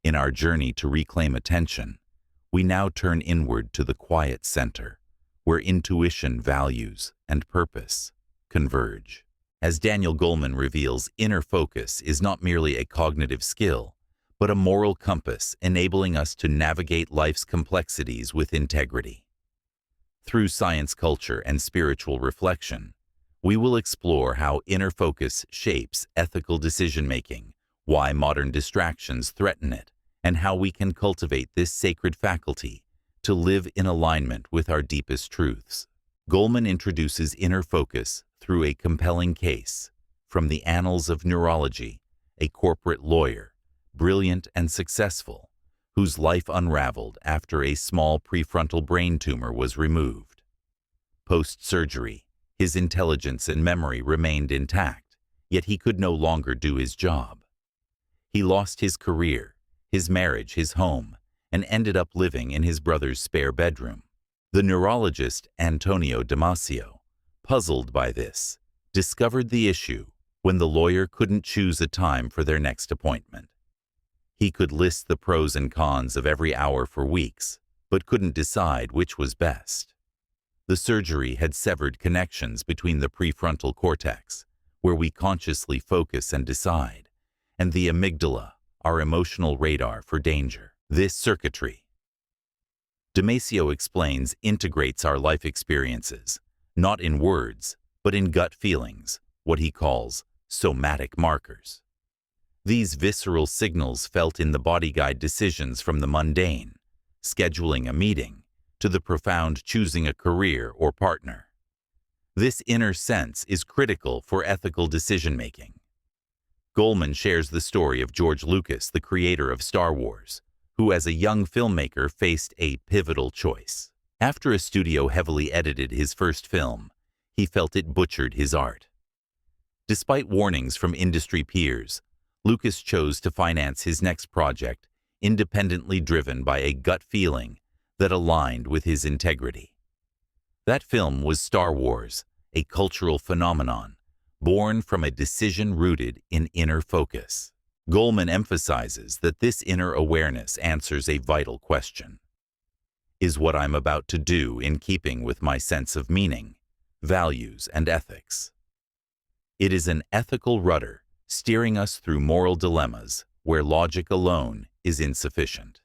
In our journey to reclaim attention, we now turn inward to the quiet center, where intuition, values, and purpose converge. As Daniel Goleman reveals, inner focus is not merely a cognitive skill, but a moral compass enabling us to navigate life's complexities with integrity. Through science, culture, and spiritual reflection, we will explore how inner focus shapes ethical decision-making, why modern distractions threaten it, and how we can cultivate this sacred faculty to live in alignment with our deepest truths. Goleman introduces inner focus through a compelling case from the annals of neurology, a corporate lawyer, brilliant and successful, whose life unraveled after a small prefrontal brain tumor was removed. Post-surgery, his intelligence and memory remained intact, yet he could no longer do his job. He lost his career, his marriage, his home, and ended up living in his brother's spare bedroom. The neurologist Antonio Damasio, puzzled by this, discovered the issue when the lawyer couldn't choose a time for their next appointment. He could list the pros and cons of every hour for weeks, but couldn't decide which was best. The surgery had severed connections between the prefrontal cortex, where we consciously focus and decide, and the amygdala, our emotional radar for danger. This circuitry, Damasio explains, integrates our life experiences, not in words, but in gut feelings, what he calls somatic markers. These visceral signals felt in the body guide decisions from the mundane, scheduling a meeting, to the profound, choosing a career or partner. This inner sense is critical for ethical decision-making. Goleman shares the story of George Lucas, the creator of Star Wars, who as a young filmmaker faced a pivotal choice. After a studio heavily edited his first film, he felt it butchered his art. Despite warnings from industry peers, Lucas chose to finance his next project, independently driven by a gut feeling that aligned with his integrity. That film was Star Wars, a cultural phenomenon, born from a decision rooted in inner focus. Goleman emphasizes that this inner awareness answers a vital question. Is what I'm about to do in keeping with my sense of meaning, values, and ethics? It is an ethical rudder steering us through moral dilemmas where logic alone is insufficient.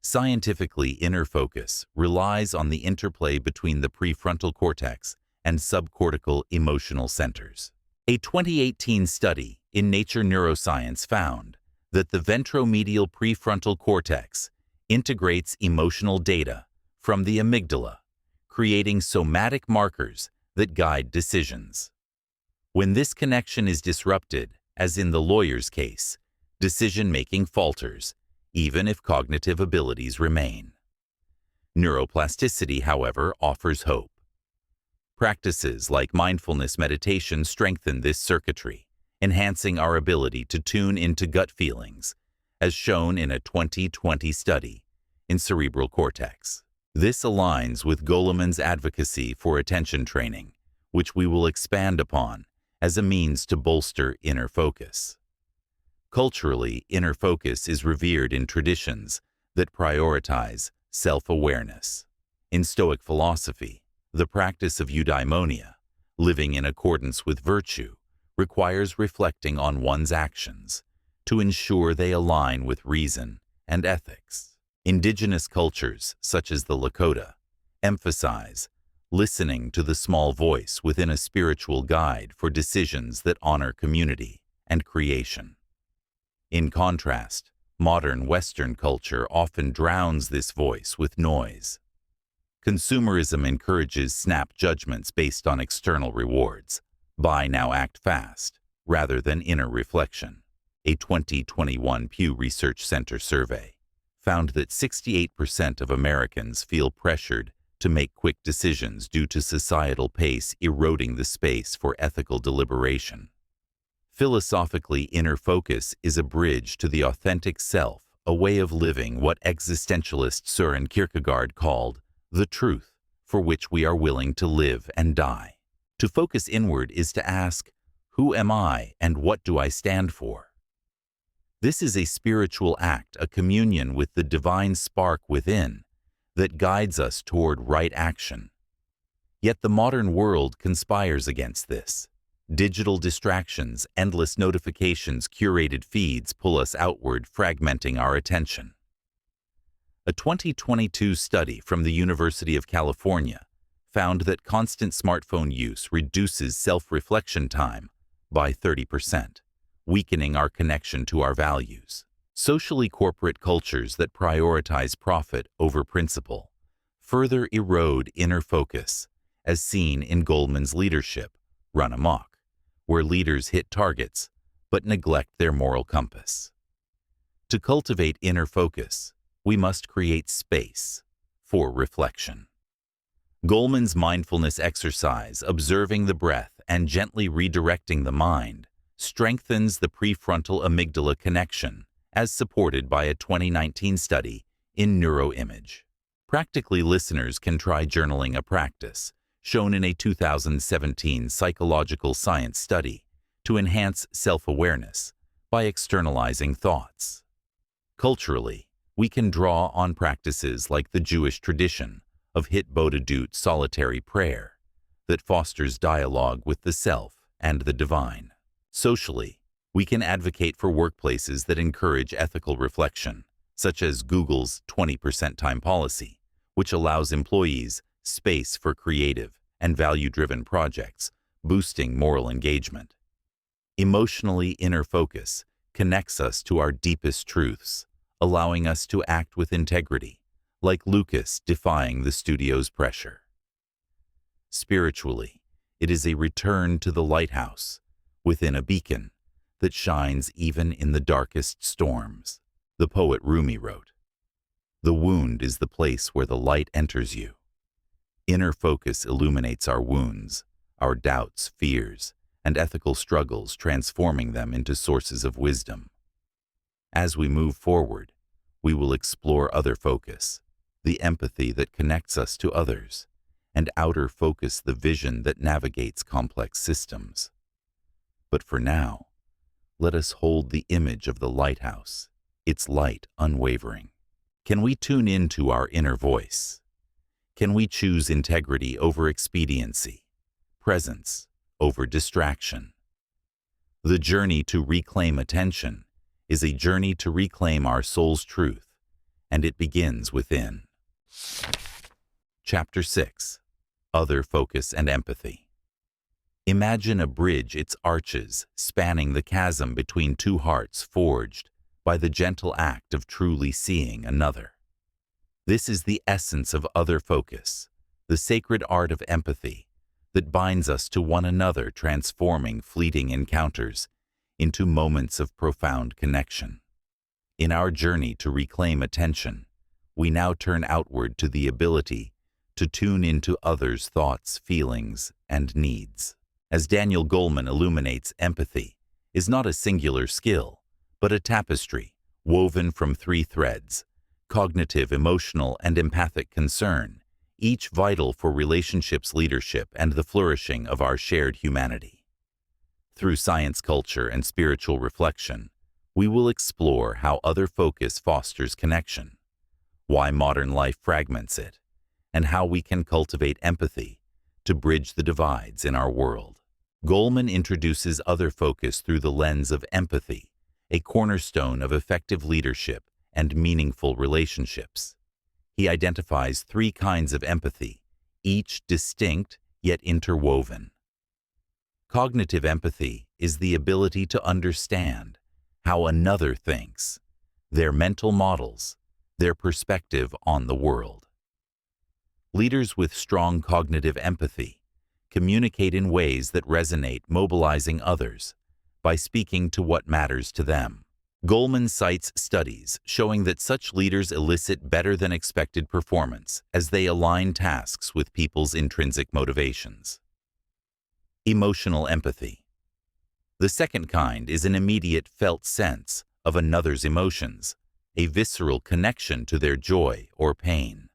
Scientifically, inner focus relies on the interplay between the prefrontal cortex and subcortical emotional centers. A 2018 study in Nature Neuroscience found that the ventromedial prefrontal cortex integrates emotional data from the amygdala, creating somatic markers that guide decisions. When this connection is disrupted, as in the lawyer's case, decision-making falters, even if cognitive abilities remain. Neuroplasticity, however, offers hope. Practices like mindfulness meditation strengthen this circuitry, enhancing our ability to tune into gut feelings, as shown in a 2020 study in cerebral cortex. This aligns with Goleman's advocacy for attention training, which we will expand upon as a means to bolster inner focus. Culturally, inner focus is revered in traditions that prioritize self-awareness. In Stoic philosophy, the practice of eudaimonia, living in accordance with virtue, requires reflecting on one's actions to ensure they align with reason and ethics. Indigenous cultures, such as the Lakota, emphasize listening to the small voice within a spiritual guide for decisions that honor community and creation. In contrast, modern Western culture often drowns this voice with noise. Consumerism encourages snap judgments based on external rewards, Buy Now Act Fast, rather than inner reflection. A 2021 Pew Research Center survey found that 68% of Americans feel pressured to make quick decisions due to societal pace eroding the space for ethical deliberation. Philosophically, inner focus is a bridge to the authentic self, a way of living what existentialist Søren Kierkegaard called the truth for which we are willing to live and die. To focus inward is to ask, who am I and what do I stand for? This is a spiritual act, a communion with the divine spark within that guides us toward right action. Yet the modern world conspires against this. Digital distractions, endless notifications, curated feeds pull us outward, fragmenting our attention. A 2022 study from the University of California found that constant smartphone use reduces self-reflection time by 30%, weakening our connection to our values. Socially, corporate cultures that prioritize profit over principle further erode inner focus, as seen in Goleman's leadership, Run Amok, where leaders hit targets but neglect their moral compass. To cultivate inner focus, we must create space for reflection. Goleman's mindfulness exercise, observing the breath and gently redirecting the mind, strengthens the prefrontal amygdala connection, as supported by a 2019 study in Neuroimage. Practically, listeners can try journaling, a practice shown in a 2017 psychological science study to enhance self-awareness by externalizing thoughts. Culturally, we can draw on practices like the Jewish tradition of Hitbodedut, solitary prayer, that fosters dialogue with the self and the divine. Socially, we can advocate for workplaces that encourage ethical reflection, such as Google's 20% time policy, which allows employees space for creative and value-driven projects, boosting moral engagement. Emotionally, inner focus connects us to our deepest truths, allowing us to act with integrity, like Lucas defying the studio's pressure. Spiritually, it is a return to the lighthouse, within a beacon that shines even in the darkest storms. The poet Rumi wrote, "The wound is the place where the light enters you." Inner focus illuminates our wounds, our doubts, fears, and ethical struggles, transforming them into sources of wisdom. As we move forward, we will explore other focus, the empathy that connects us to others, and outer focus, the vision that navigates complex systems. But for now, let us hold the image of the lighthouse, its light unwavering. Can we tune into our inner voice? Can we choose integrity over expediency, presence over distraction? The journey to reclaim attention is a journey to reclaim our soul's truth, and it begins within. Chapter 6. Other Focus and Empathy. Imagine a bridge, its arches spanning the chasm between two hearts forged by the gentle act of truly seeing another. This is the essence of other focus, the sacred art of empathy that binds us to one another, transforming fleeting encounters into moments of profound connection. In our journey to reclaim attention, we now turn outward to the ability to tune into others' thoughts, feelings, and needs. As Daniel Goleman illuminates, empathy is not a singular skill, but a tapestry woven from three threads: cognitive, emotional, and empathic concern, each vital for relationships, leadership, and the flourishing of our shared humanity. Through science, culture, and spiritual reflection, we will explore how other focus fosters connection, why modern life fragments it, and how we can cultivate empathy to bridge the divides in our world. Goleman introduces other focus through the lens of empathy, a cornerstone of effective leadership and meaningful relationships. He identifies three kinds of empathy, each distinct yet interwoven. Cognitive empathy is the ability to understand how another thinks, their mental models, their perspective on the world. Leaders with strong cognitive empathy communicate in ways that resonate, mobilizing others by speaking to what matters to them. Goleman cites studies showing that such leaders elicit better than expected performance as they align tasks with people's intrinsic motivations. Emotional empathy. The second kind is an immediate felt sense of another's emotions, a visceral connection to their joy or pain.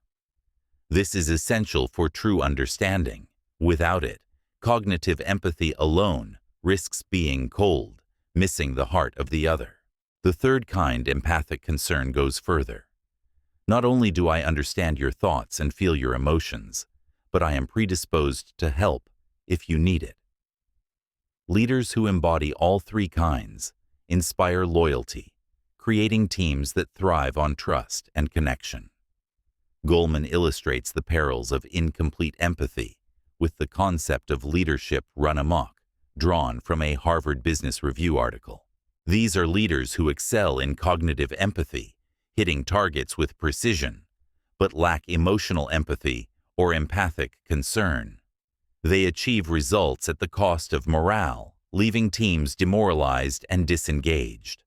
This is essential for true understanding. Without it, cognitive empathy alone risks being cold, missing the heart of the other. The third kind, empathic concern, goes further. Not only do I understand your thoughts and feel your emotions, but I am predisposed to help if you need it. Leaders who embody all three kinds inspire loyalty, creating teams that thrive on trust and connection. Goleman illustrates the perils of incomplete empathy with the concept of leadership run amok, drawn from a Harvard Business Review article. These are leaders who excel in cognitive empathy, hitting targets with precision, but lack emotional empathy or empathic concern. They achieve results at the cost of morale, leaving teams demoralized and disengaged.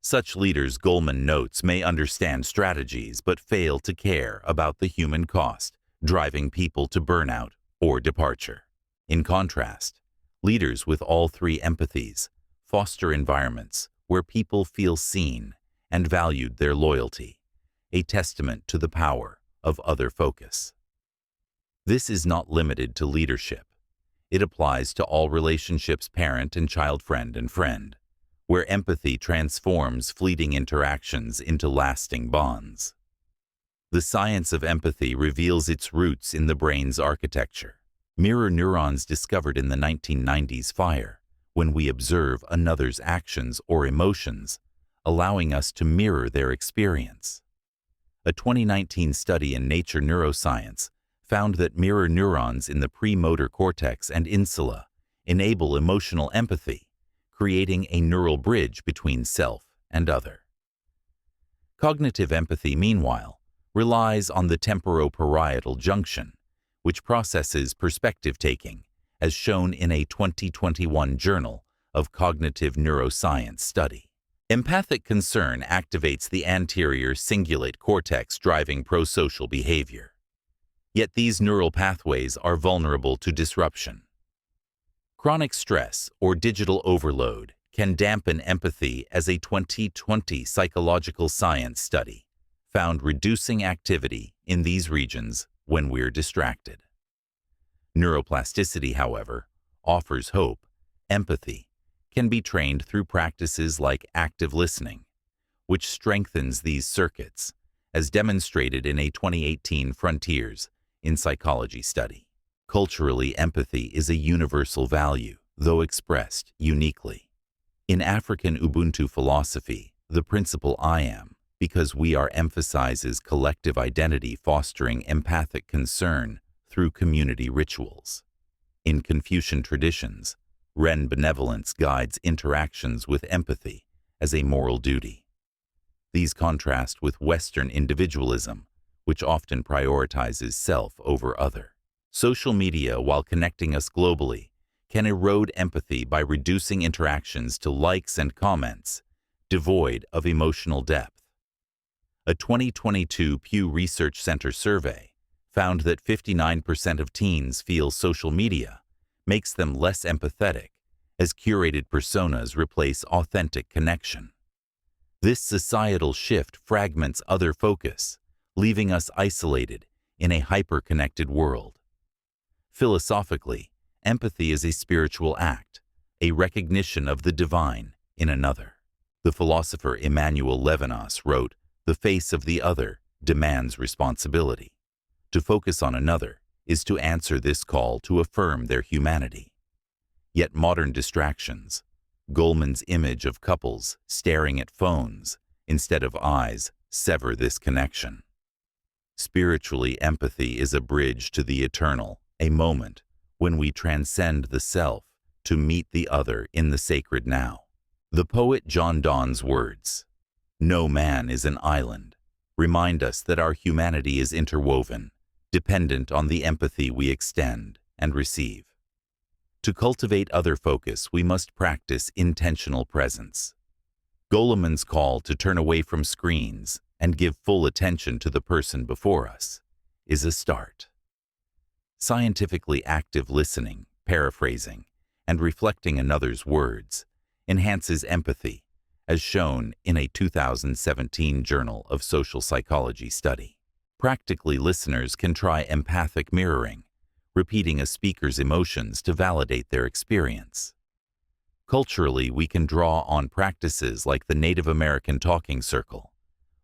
Such leaders, Goleman notes, may understand strategies but fail to care about the human cost, driving people to burnout or departure. In contrast, leaders with all three empathies foster environments where people feel seen and valued their loyalty, a testament to the power of other focus. This is not limited to leadership. It applies to all relationships, parent and child, friend and friend, where empathy transforms fleeting interactions into lasting bonds. The science of empathy reveals its roots in the brain's architecture. Mirror neurons discovered in the 1990s fire when we observe another's actions or emotions, allowing us to mirror their experience. A 2019 study in Nature Neuroscience found that mirror neurons in the premotor cortex and insula enable emotional empathy, creating a neural bridge between self and other. Cognitive empathy, meanwhile, relies on the temporoparietal junction, which processes perspective-taking, as shown in a 2021 Journal of Cognitive Neuroscience study. Empathic concern activates the anterior cingulate cortex, driving prosocial behavior. Yet these neural pathways are vulnerable to disruption. Chronic stress or digital overload can dampen empathy, as a 2020 psychological science study found reducing activity in these regions when we're distracted. Neuroplasticity, however, offers hope. Empathy can be trained through practices like active listening, which strengthens these circuits, as demonstrated in a 2018 Frontiers in Psychology study. Culturally, empathy is a universal value, though expressed uniquely. In African Ubuntu philosophy, the principle "I am, because we are" emphasizes collective identity, fostering empathic concern through community rituals. In Confucian traditions, Ren benevolence guides interactions with empathy as a moral duty. These contrast with Western individualism, which often prioritizes self over other. Social media, while connecting us globally, can erode empathy by reducing interactions to likes and comments, devoid of emotional depth. A 2022 Pew Research Center survey found that 59% of teens feel social media makes them less empathetic, as curated personas replace authentic connection. This societal shift fragments other focus, leaving us isolated in a hyper-connected world. Philosophically, empathy is a spiritual act, a recognition of the divine in another. The philosopher Emmanuel Levinas wrote, "The face of the other demands responsibility. To focus on another is to answer this call to affirm their humanity." Yet modern distractions, Goleman's image of couples staring at phones instead of eyes, sever this connection. Spiritually, empathy is a bridge to the eternal, a moment when we transcend the self to meet the other in the sacred now. The poet John Donne's words, "No man is an island," remind us that our humanity is interwoven, dependent on the empathy we extend and receive. To cultivate other focus, we must practice intentional presence. Goleman's call to turn away from screens and give full attention to the person before us is a start. Scientifically active listening, paraphrasing, and reflecting another's words enhances empathy, as shown in a 2017 Journal of Social Psychology study. Practically, listeners can try empathic mirroring, repeating a speaker's emotions to validate their experience. Culturally, we can draw on practices like the Native American talking circle,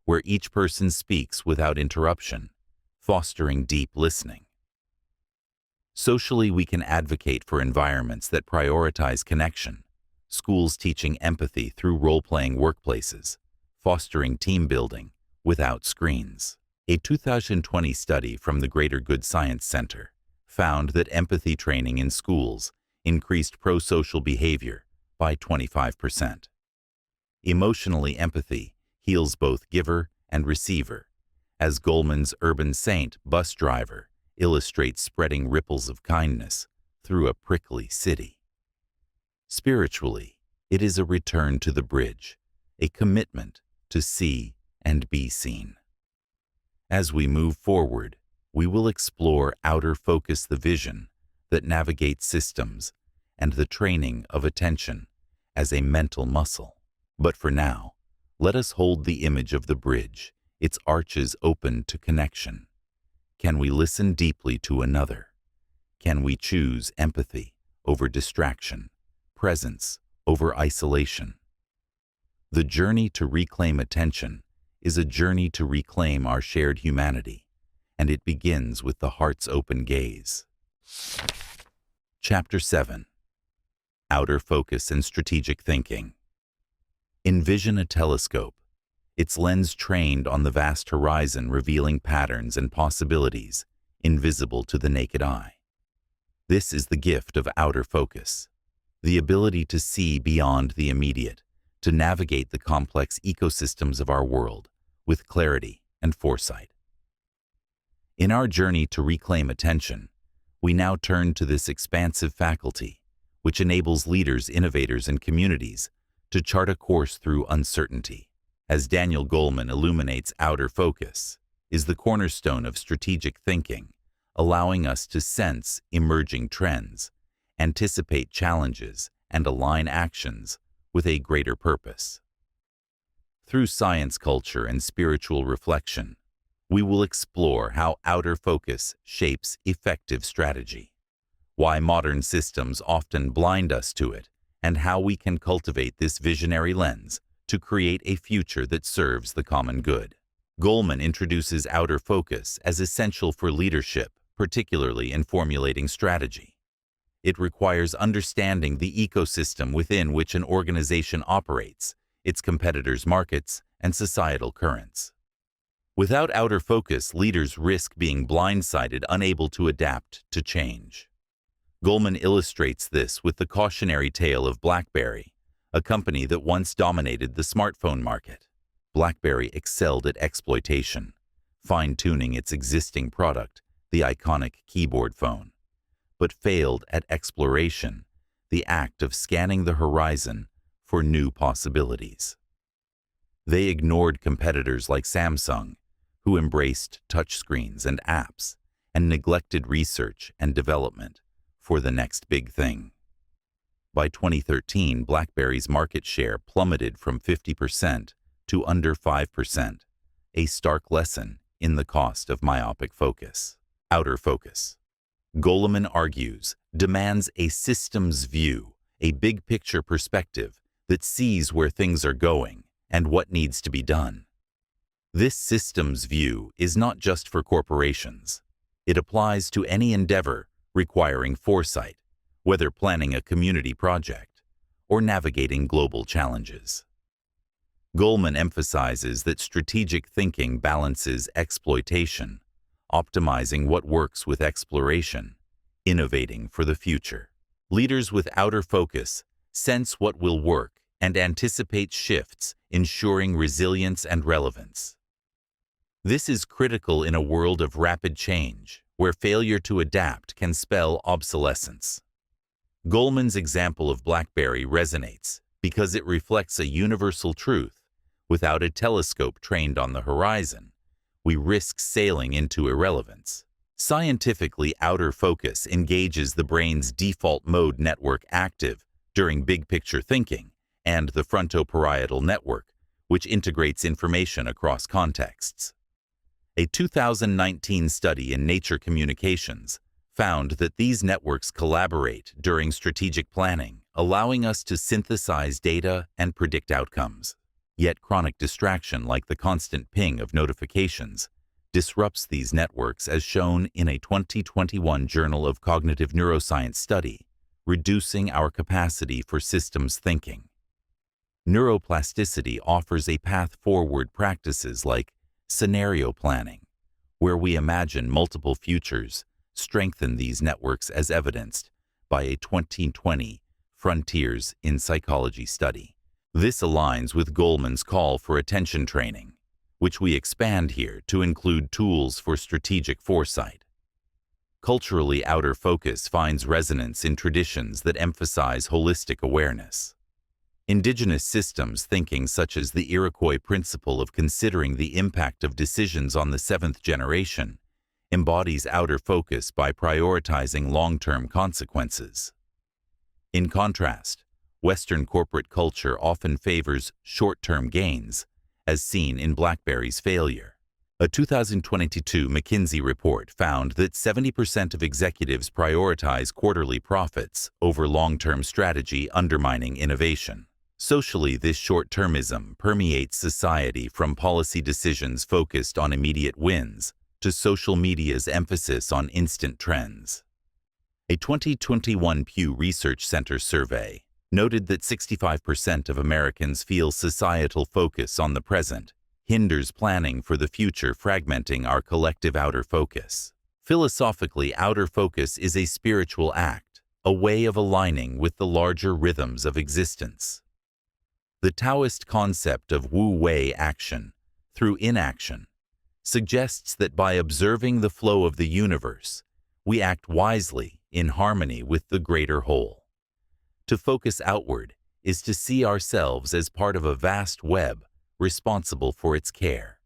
where each person speaks without interruption, fostering deep listening. Socially, we can advocate for environments that prioritize connection, schools teaching empathy through role-playing workplaces, fostering team building without screens. A 2020 study from the Greater Good Science Center found that empathy training in schools increased pro-social behavior by 25%. Emotionally, empathy heals both giver and receiver, as Goleman's urban saint bus driver illustrates spreading ripples of kindness through a prickly city. Spiritually, it is a return to the bridge, a commitment to see and be seen. As we move forward, we will explore outer focus, the vision that navigates systems, and the training of attention as a mental muscle. But for now, let us hold the image of the bridge, its arches open to connection. Can we listen deeply to another? Can we choose empathy over distraction, presence over isolation? The journey to reclaim attention is a journey to reclaim our shared humanity, and it begins with the heart's open gaze. Chapter 7. Outer Focus and Strategic Thinking. Envision a telescope, its lens trained on the vast horizon, revealing patterns and possibilities invisible to the naked eye. This is the gift of outer focus, the ability to see beyond the immediate, to navigate the complex ecosystems of our world with clarity and foresight. In our journey to reclaim attention, we now turn to this expansive faculty, which enables leaders, innovators, and communities to chart a course through uncertainty. As Daniel Goleman illuminates, outer focus is the cornerstone of strategic thinking, allowing us to sense emerging trends, anticipate challenges, and align actions with a greater purpose. Through science, culture, and spiritual reflection, we will explore how outer focus shapes effective strategy, why modern systems often blind us to it, and how we can cultivate this visionary lens to create a future that serves the common good. Goleman introduces outer focus as essential for leadership, particularly in formulating strategy. It requires understanding the ecosystem within which an organization operates, its competitors' markets, and societal currents. Without outer focus, leaders risk being blindsided, unable to adapt to change. Goleman illustrates this with the cautionary tale of BlackBerry, a company that once dominated the smartphone market. BlackBerry excelled at exploitation, fine-tuning its existing product, the iconic keyboard phone, but failed at exploration, the act of scanning the horizon for new possibilities. They ignored competitors like Samsung, who embraced touchscreens and apps, and neglected research and development for the next big thing. By 2013, BlackBerry's market share plummeted from 50% to under 5%, a stark lesson in the cost of myopic focus. Outer focus, Goleman argues, demands a systems view, a big-picture perspective that sees where things are going and what needs to be done. This systems view is not just for corporations. It applies to any endeavor requiring foresight, whether planning a community project or navigating global challenges. Goleman emphasizes that strategic thinking balances exploitation, optimizing what works with exploration, innovating for the future. Leaders with outer focus sense what will work and anticipate shifts, ensuring resilience and relevance. This is critical in a world of rapid change, where failure to adapt can spell obsolescence. Goleman's example of BlackBerry resonates because it reflects a universal truth. Without a telescope trained on the horizon, we risk sailing into irrelevance. Scientifically, outer focus engages the brain's default mode network active during big-picture thinking and the frontoparietal network, which integrates information across contexts. A 2019 study in Nature Communications found that these networks collaborate during strategic planning, allowing us to synthesize data and predict outcomes. Yet chronic distraction, like the constant ping of notifications, disrupts these networks, as shown in a 2021 Journal of Cognitive Neuroscience study, reducing our capacity for systems thinking. Neuroplasticity offers a path forward. Practices like scenario planning, where we imagine multiple futures, strengthen these networks, as evidenced by a 2020 Frontiers in Psychology study. This aligns with Goleman's call for attention training, which we expand here to include tools for strategic foresight. Culturally, outer focus finds resonance in traditions that emphasize holistic awareness. Indigenous systems thinking, such as the Iroquois principle of considering the impact of decisions on the seventh generation, embodies outer focus by prioritizing long-term consequences. In contrast, Western corporate culture often favors short-term gains, as seen in BlackBerry's failure. A 2022 McKinsey report found that 70% of executives prioritize quarterly profits over long-term strategy, undermining innovation. Socially, this short-termism permeates society, from policy decisions focused on immediate wins to social media's emphasis on instant trends. A 2021 Pew Research Center survey noted that 65% of Americans feel societal focus on the present hinders planning for the future, fragmenting our collective outer focus. Philosophically, outer focus is a spiritual act, a way of aligning with the larger rhythms of existence. The Taoist concept of wu-wei, action through inaction, suggests that by observing the flow of the universe, we act wisely in harmony with the greater whole. To focus outward is to see ourselves as part of a vast web responsible for its care.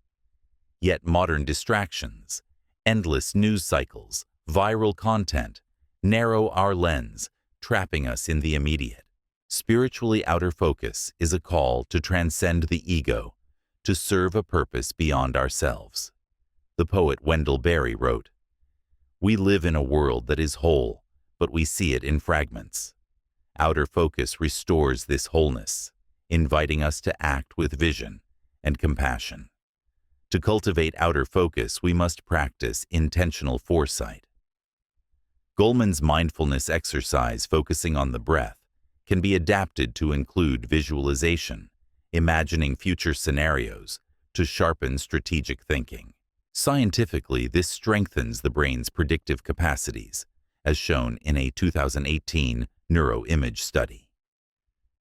Yet modern distractions, endless news cycles, viral content, narrow our lens, trapping us in the immediate. Spiritually, outer focus is a call to transcend the ego, to serve a purpose beyond ourselves. The poet Wendell Berry wrote, "We live in a world that is whole, but we see it in fragments." Outer focus restores this wholeness, inviting us to act with vision and compassion. To cultivate outer focus, we must practice intentional foresight. Goleman's mindfulness exercise, focusing on the breath, can be adapted to include visualization, imagining future scenarios, to sharpen strategic thinking. Scientifically, this strengthens the brain's predictive capacities, as shown in a 2018 neuroimage study.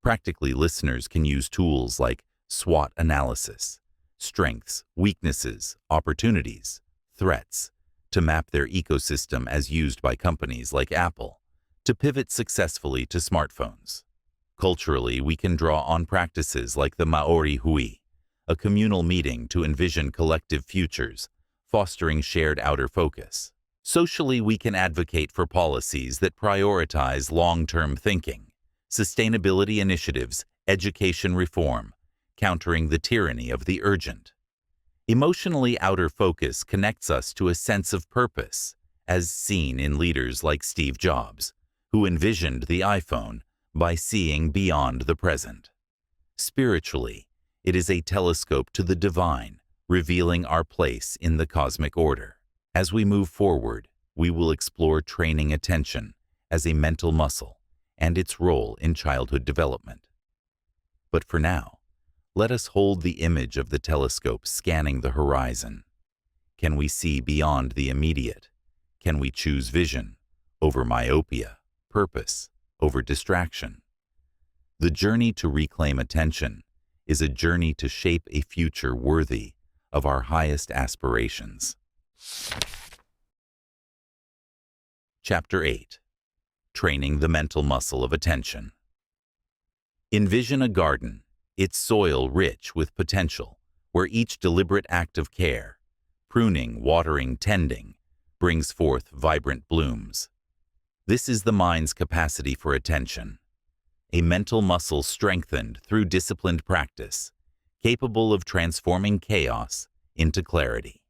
Practically, listeners can use tools like SWOT analysis, strengths, weaknesses, opportunities, threats, to map their ecosystem, as used by companies like Apple, to pivot successfully to smartphones. Culturally, we can draw on practices like the Maori Hui, a communal meeting to envision collective futures, fostering shared outer focus. Socially, we can advocate for policies that prioritize long-term thinking, sustainability initiatives, education reform, countering the tyranny of the urgent. Emotionally, outer focus connects us to a sense of purpose, as seen in leaders like Steve Jobs, who envisioned the iPhone by seeing beyond the present. Spiritually, it is a telescope to the divine, revealing our place in the cosmic order. As we move forward, we will explore training attention as a mental muscle and its role in childhood development. But for now, let us hold the image of the telescope scanning the horizon. Can we see beyond the immediate? Can we choose vision over myopia, purpose over distraction? The journey to reclaim attention is a journey to shape a future worthy of our highest aspirations. Chapter 8. training the mental muscle of attention. Envision a garden, its soil rich with potential, where each deliberate act of care, pruning, watering, tending, brings forth vibrant blooms. This is the mind's capacity for attention, a mental muscle strengthened through disciplined practice, capable of transforming chaos into clarity.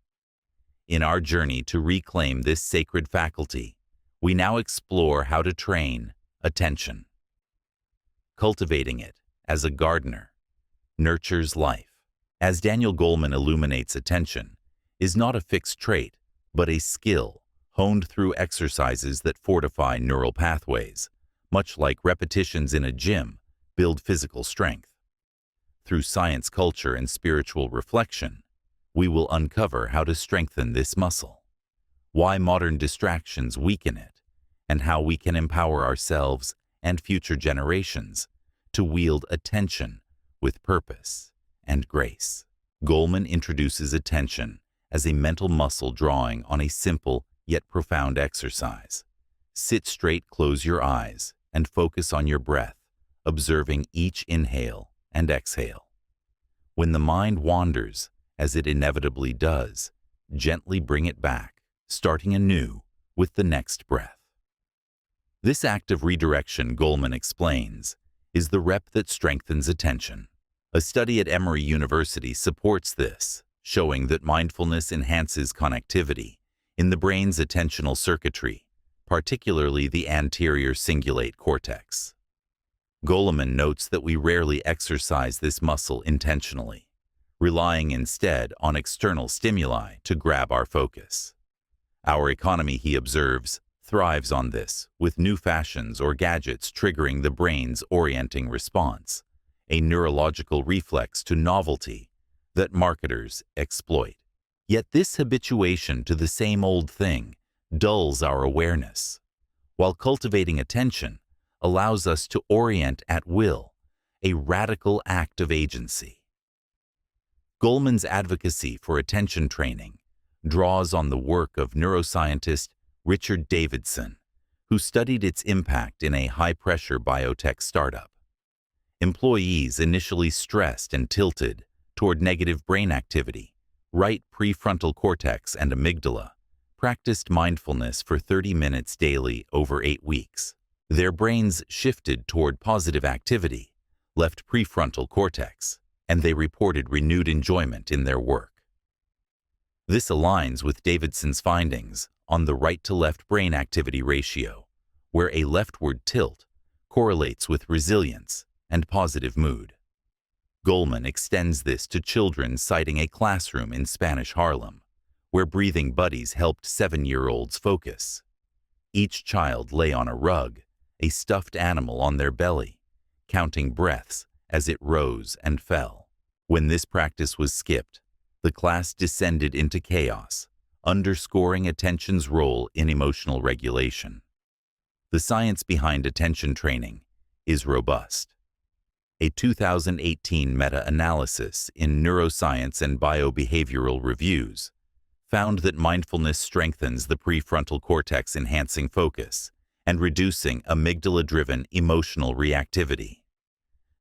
In our journey to reclaim this sacred faculty, we now explore how to train attention. Cultivating it, as a gardener, nurtures life. As Daniel Goleman illuminates, attention is not a fixed trait, but a skill honed through exercises that fortify neural pathways, much like repetitions in a gym build physical strength. Through science, culture, and spiritual reflection, we will uncover how to strengthen this muscle, why modern distractions weaken it, and how we can empower ourselves and future generations to wield attention with purpose and grace. Goleman introduces attention as a mental muscle, drawing on a simple yet profound exercise. Sit straight, close your eyes, and focus on your breath, observing each inhale and exhale. When the mind wanders, as it inevitably does, gently bring it back, starting anew with the next breath. This act of redirection, Goleman explains, is the rep that strengthens attention. A study at Emory University supports this, showing that mindfulness enhances connectivity in the brain's attentional circuitry, particularly the anterior cingulate cortex. Goleman notes that we rarely exercise this muscle intentionally, relying instead on external stimuli to grab our focus. Our economy, he observes, thrives on this, with new fashions or gadgets triggering the brain's orienting response, a neurological reflex to novelty that marketers exploit. Yet this habituation to the same old thing dulls our awareness, while cultivating attention allows us to orient at will, a radical act of agency. Goleman's advocacy for attention training draws on the work of neuroscientist Richard Davidson, who studied its impact in a high-pressure biotech startup. Employees initially stressed and tilted toward negative brain activity, right prefrontal cortex and amygdala, practiced mindfulness for 30 minutes daily over 8 weeks. Their brains shifted toward positive activity, left prefrontal cortex, and they reported renewed enjoyment in their work. This aligns with Davidson's findings on the right-to-left brain activity ratio, where a leftward tilt correlates with resilience and positive mood. Goleman extends this to children, citing a classroom in Spanish Harlem, where breathing buddies helped 7-year-olds focus. Each child lay on a rug, a stuffed animal on their belly, counting breaths as it rose and fell. When this practice was skipped, the class descended into chaos, underscoring attention's role in emotional regulation. The science behind attention training is robust. A 2018 meta-analysis in Neuroscience and Biobehavioral Reviews found that mindfulness strengthens the prefrontal cortex, enhancing focus and reducing amygdala-driven emotional reactivity.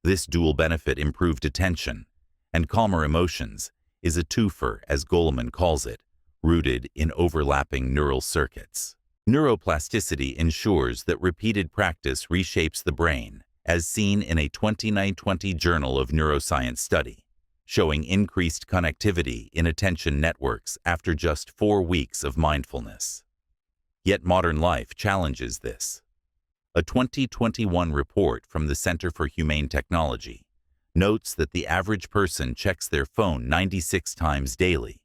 This dual benefit, improved attention and calmer emotions, is a twofer, as Goleman calls it, rooted in overlapping neural circuits. Neuroplasticity ensures that repeated practice reshapes the brain, as seen in a 2020 Journal of Neuroscience study, showing increased connectivity in attention networks after just 4 weeks of mindfulness. Yet modern life challenges this. A 2021 report from the Center for Humane Technology notes that the average person checks their phone 96 times daily,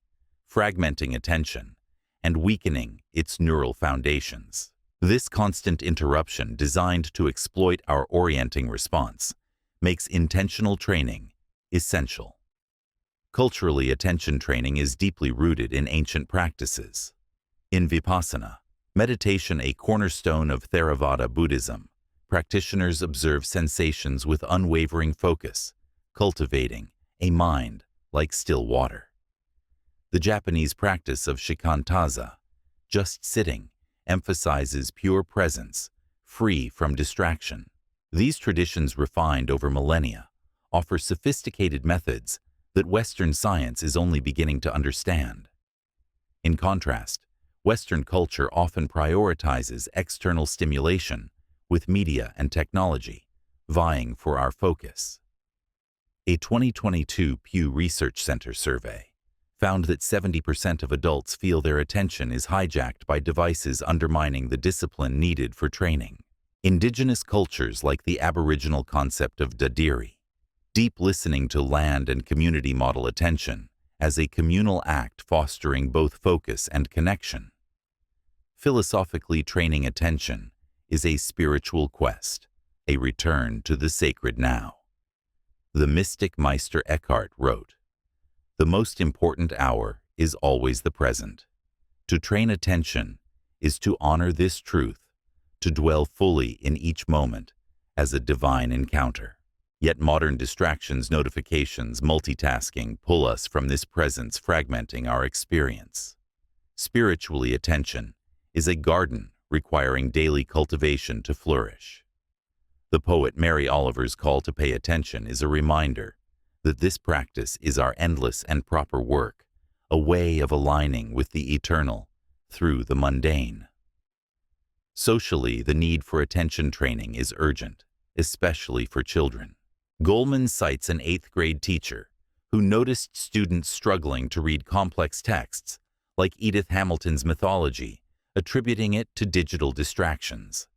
fragmenting attention and weakening its neural foundations. This constant interruption, designed to exploit our orienting response, makes intentional training essential. Culturally, attention training is deeply rooted in ancient practices. In Vipassana, meditation, a cornerstone of Theravada Buddhism, practitioners observe sensations with unwavering focus, cultivating a mind like still water. The Japanese practice of shikantaza, just sitting, emphasizes pure presence, free from distraction. These traditions, refined over millennia, offer sophisticated methods that Western science is only beginning to understand. In contrast, Western culture often prioritizes external stimulation, with media and technology vying for our focus. A 2022 Pew Research Center survey found that 70% of adults feel their attention is hijacked by devices, undermining the discipline needed for training. Indigenous cultures, like the Aboriginal concept of dadiri, deep listening to land and community, model attention as a communal act, fostering both focus and connection. Philosophically, training attention is a spiritual quest, a return to the sacred now. The mystic Meister Eckhart wrote, "The most important hour is always the present. To train attention is to honor this truth, to dwell fully in each moment as a divine encounter." Yet modern distractions, notifications, multitasking pull us from this presence, fragmenting our experience. Spiritually, attention is a garden requiring daily cultivation to flourish. The poet Mary Oliver's call to pay attention is a reminder that this practice is our endless and proper work, a way of aligning with the eternal through the mundane. Socially, the need for attention training is urgent, especially for children. Goleman cites an 8th grade teacher who noticed students struggling to read complex texts, like Edith Hamilton's mythology, attributing it to digital distractions.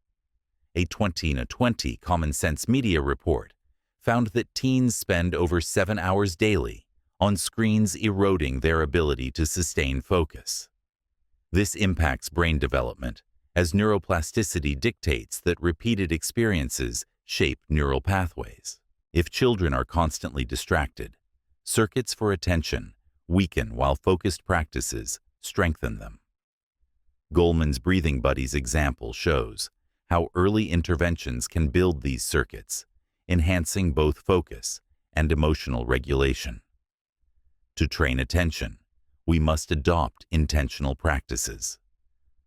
A 2020 Common Sense Media report found that teens spend over 7 hours daily on screens, eroding their ability to sustain focus. This impacts brain development, as neuroplasticity dictates that repeated experiences shape neural pathways. If children are constantly distracted, circuits for attention weaken while focused practices strengthen them. Goleman's Breathing Buddies example shows how early interventions can build these circuits, enhancing both focus and emotional regulation. To train attention, we must adopt intentional practices.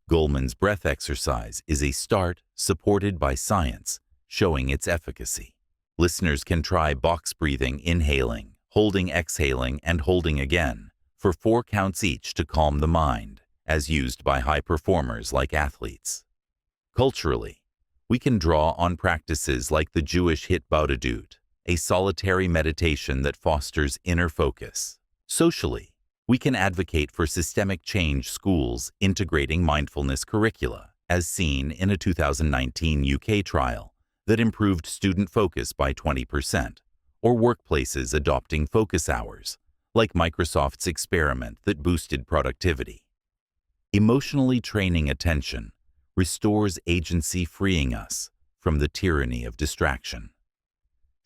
Goleman's breath exercise is a start, supported by science, showing its efficacy. Listeners can try box breathing, inhaling, holding, exhaling, and holding again for 4 counts each to calm the mind, as used by high performers like athletes. Culturally, we can draw on practices like the Jewish Hitbodedut, a solitary meditation that fosters inner focus. Socially, we can advocate for systemic change, schools integrating mindfulness curricula, as seen in a 2019 UK trial that improved student focus by 20%, or workplaces adopting focus hours, like Microsoft's experiment that boosted productivity. Emotionally training attention restores agency, freeing us from the tyranny of distraction.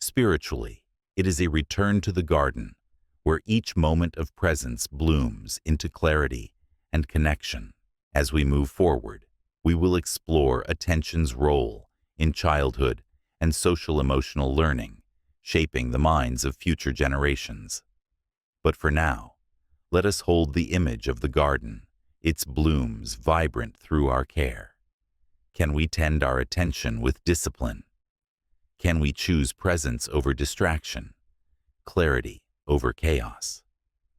Spiritually, it is a return to the garden, where each moment of presence blooms into clarity and connection. As we move forward, we will explore attention's role in childhood and social-emotional learning, shaping the minds of future generations. But for now, let us hold the image of the garden, its blooms vibrant through our care. Can we tend our attention with discipline? Can we choose presence over distraction, clarity over chaos?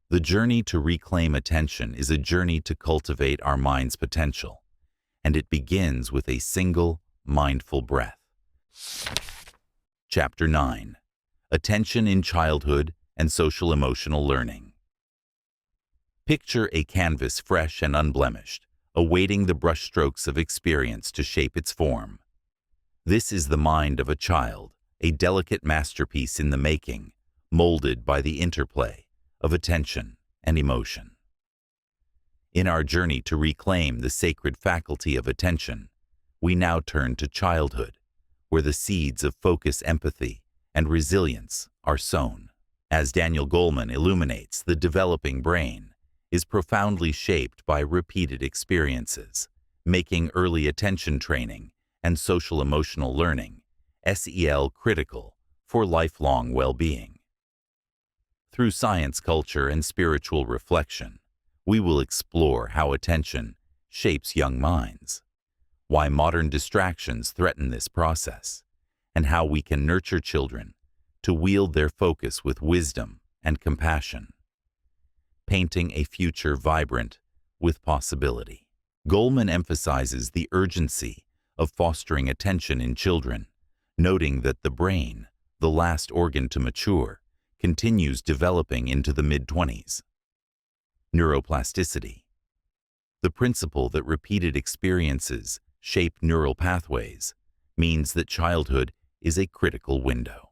The journey to reclaim attention is a journey to cultivate our mind's potential, and it begins with a single, mindful breath. Chapter 9. Attention in Childhood and Social-Emotional Learning. Picture a canvas fresh and unblemished, awaiting the brushstrokes of experience to shape its form. This is the mind of a child, a delicate masterpiece in the making, molded by the interplay of attention and emotion. In our journey to reclaim the sacred faculty of attention, we now turn to childhood, where the seeds of focus, empathy, and resilience are sown. As Daniel Goleman illuminates, the developing brain is profoundly shaped by repeated experiences, making early attention training and social-emotional learning, SEL, critical for lifelong well-being. Through science, culture, and spiritual reflection, we will explore how attention shapes young minds. why modern distractions threaten this process, and how we can nurture children to wield their focus with wisdom and compassion, painting a future vibrant with possibility. Goleman emphasizes the urgency of fostering attention in children, noting that the brain, the last organ to mature, continues developing into the mid-20s. Neuroplasticity. The principle that repeated experiences shape neural pathways means that childhood is a critical window.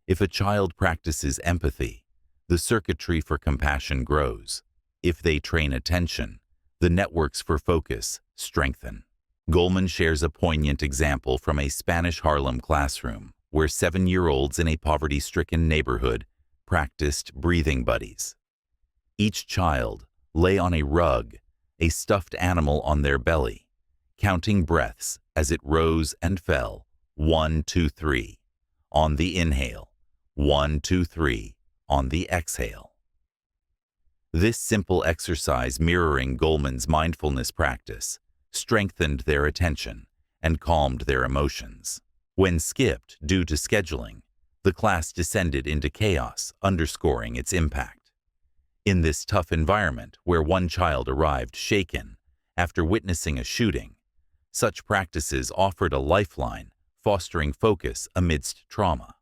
If a child practices empathy, the circuitry for compassion grows. If they train attention, the networks for focus strengthen. Goleman shares a poignant example from a Spanish Harlem classroom where 7-year-olds in a poverty-stricken neighborhood practiced breathing buddies. Each child lay on a rug, a stuffed animal on their belly, counting breaths as it rose and fell, 1, 2, 3, on the inhale, 1, 2, 3, on the exhale. This simple exercise, mirroring Goleman's mindfulness practice, strengthened their attention and calmed their emotions. When skipped due to scheduling, the class descended into chaos, underscoring its impact. In this tough environment where one child arrived shaken after witnessing a shooting, such practices offered a lifeline, fostering focus amidst trauma.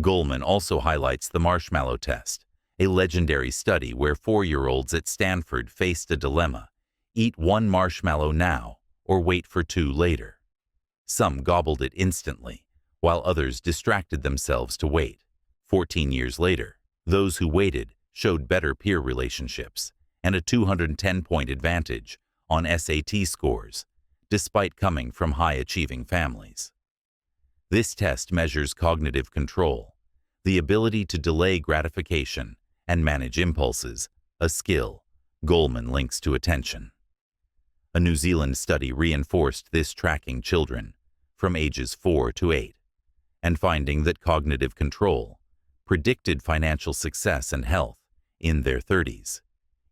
Goleman also highlights the marshmallow test, a legendary study where 4-year-olds at Stanford faced a dilemma: eat 1 marshmallow now or wait for 2 later. Some gobbled it instantly, while others distracted themselves to wait. 14 years later, those who waited showed better peer relationships and a 210-point advantage on SAT scores, despite coming from high-achieving families. This test measures cognitive control, the ability to delay gratification and manage impulses, a skill Goleman links to attention. A New Zealand study reinforced this, tracking children from ages 4 to 8, and finding that cognitive control predicted financial success and health in their 30s,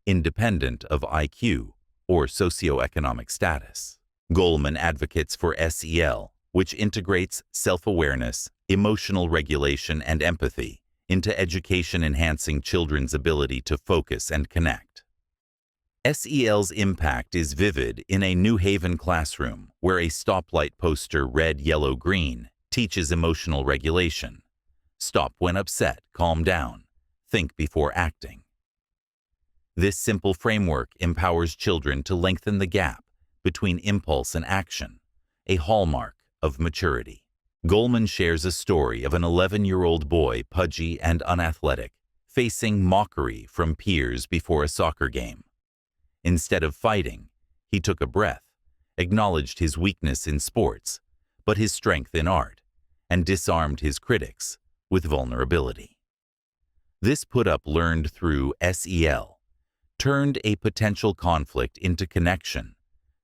independent of IQ or socioeconomic status. Goleman advocates for SEL, which integrates self-awareness, emotional regulation, and empathy into education, enhancing children's ability to focus and connect. SEL's impact is vivid in a New Haven classroom where a stoplight poster red, yellow, green teaches emotional regulation. Stop when upset, calm down, think before acting. This simple framework empowers children to lengthen the gap between impulse and action, a hallmark of maturity. Goleman shares a story of an 11-year-old boy, pudgy and unathletic, facing mockery from peers before a soccer game. Instead of fighting, he took a breath, acknowledged his weakness in sports, but his strength in art, and disarmed his critics with vulnerability. This put-up, learned through SEL, turned a potential conflict into connection,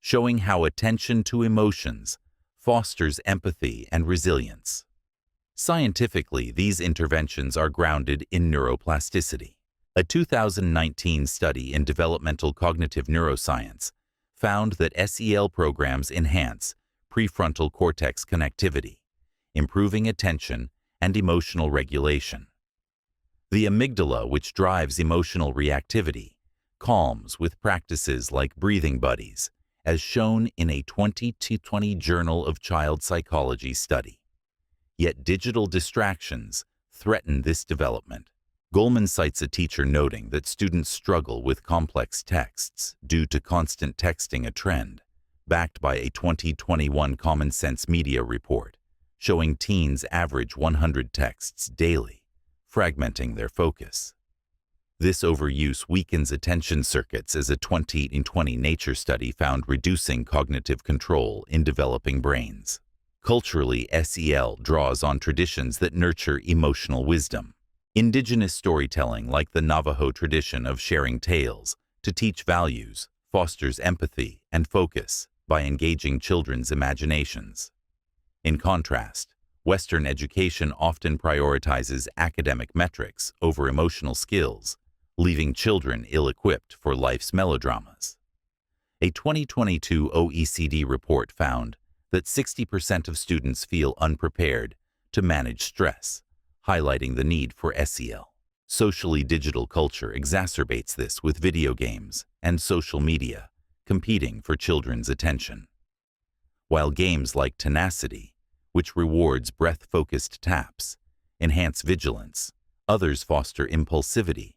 showing how attention to emotions fosters empathy and resilience. Scientifically, these interventions are grounded in neuroplasticity. A 2019 study in developmental cognitive neuroscience found that SEL programs enhance prefrontal cortex connectivity, improving attention and emotional regulation. The amygdala, which drives emotional reactivity, calms with practices like breathing buddies, as shown in a 2020 Journal of Child Psychology study. Yet digital distractions threaten this development. Goleman cites a teacher noting that students struggle with complex texts due to constant texting, a trend backed by a 2021 Common Sense Media report showing teens average 100 texts daily, fragmenting their focus. This overuse weakens attention circuits, as a 2020 Nature study found reducing cognitive control in developing brains. Culturally, SEL draws on traditions that nurture emotional wisdom. Indigenous storytelling, like the Navajo tradition of sharing tales to teach values, fosters empathy and focus by engaging children's imaginations. In contrast, Western education often prioritizes academic metrics over emotional skills, leaving children ill-equipped for life's melodramas. A 2022 OECD report found that 60% of students feel unprepared to manage stress, highlighting the need for SEL. Socially digital culture exacerbates this with video games and social media competing for children's attention. While games like Tenacity, which rewards breath-focused taps, enhance vigilance, others foster impulsivity,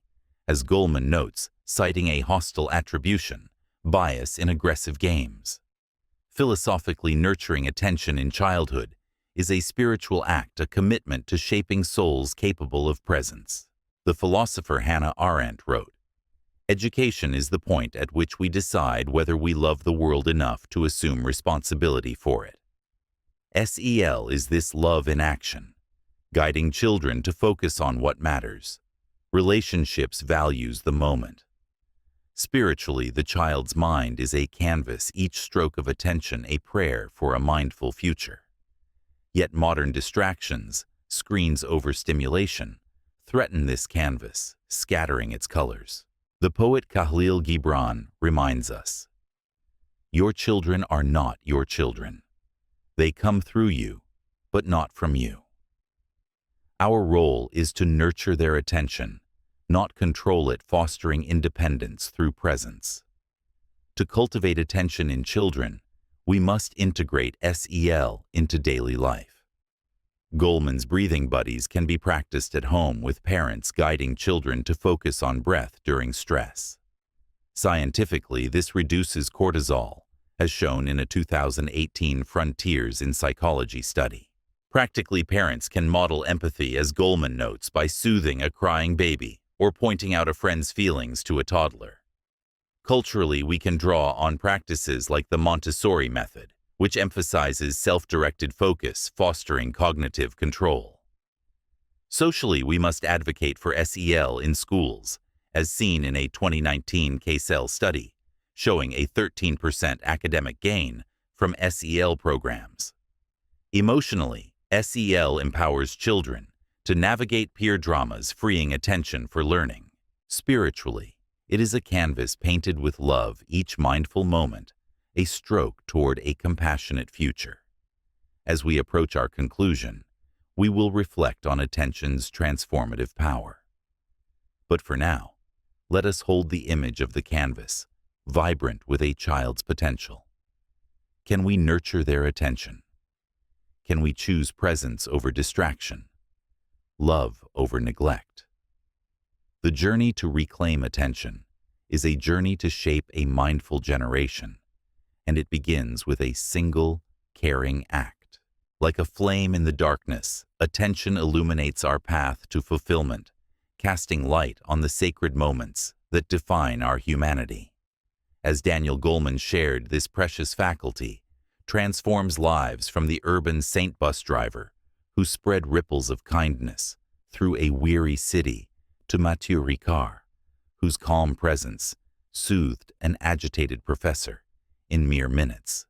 as Goleman notes, citing a hostile attribution bias in aggressive games. Philosophically nurturing attention in childhood is a spiritual act, a commitment to shaping souls capable of presence. The philosopher Hannah Arendt wrote, "Education is the point at which we decide whether we love the world enough to assume responsibility for it." SEL is this love in action, guiding children to focus on what matters. Relationships values the moment. Spiritually, the child's mind is a canvas, each stroke of attention a prayer for a mindful future. Yet modern distractions, screens overstimulation, threaten this canvas, scattering its colors. The poet Khalil Gibran reminds us, "Your children are not your children. They come through you, but not from you." Our role is to nurture their attention, not control it, fostering independence through presence. To cultivate attention in children, we must integrate SEL into daily life. Goleman's breathing buddies can be practiced at home with parents guiding children to focus on breath during stress. Scientifically, this reduces cortisol, as shown in a 2018 Frontiers in Psychology study. Practically, parents can model empathy, as Goleman notes, by soothing a crying baby or pointing out a friend's feelings to a toddler. Culturally, we can draw on practices like the Montessori method, which emphasizes self-directed focus, fostering cognitive control. Socially, we must advocate for SEL in schools, as seen in a 2019 KSEL study, showing a 13% academic gain from SEL programs. Emotionally, SEL empowers children to navigate peer dramas, freeing attention for learning. Spiritually, it is a canvas painted with love, each mindful moment a stroke toward a compassionate future. As we approach our conclusion, we will reflect on attention's transformative power. But for now, let us hold the image of the canvas, vibrant with a child's potential. Can we nurture their attention? Can we choose presence over distraction? Love over neglect? The journey to reclaim attention is a journey to shape a mindful generation, and it begins with a single, caring act. Like a flame in the darkness, attention illuminates our path to fulfillment, casting light on the sacred moments that define our humanity. As Daniel Goleman shared, this precious faculty transforms lives, from the urban Saint bus driver who spread ripples of kindness through a weary city to Mathieu Ricard, whose calm presence soothed an agitated professor in mere minutes.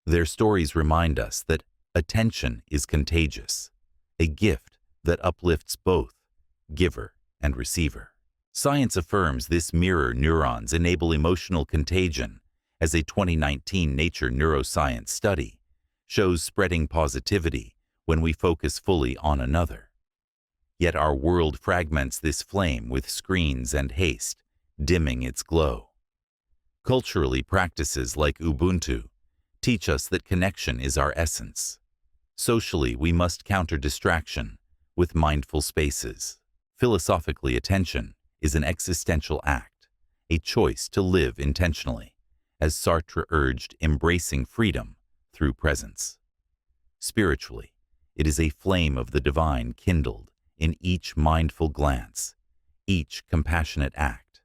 Their stories remind us that attention is contagious, a gift that uplifts both giver and receiver. Science affirms this mirror neurons enable emotional contagion, as a 2019 Nature Neuroscience study shows spreading positivity when we focus fully on another. Yet our world fragments this flame with screens and haste, dimming its glow. Culturally, practices like Ubuntu teach us that connection is our essence. Socially, we must counter distraction with mindful spaces. Philosophically, attention is an existential act, a choice to live intentionally, as Sartre urged, embracing freedom through presence. Spiritually, it is a flame of the divine kindled in each mindful glance, each compassionate act.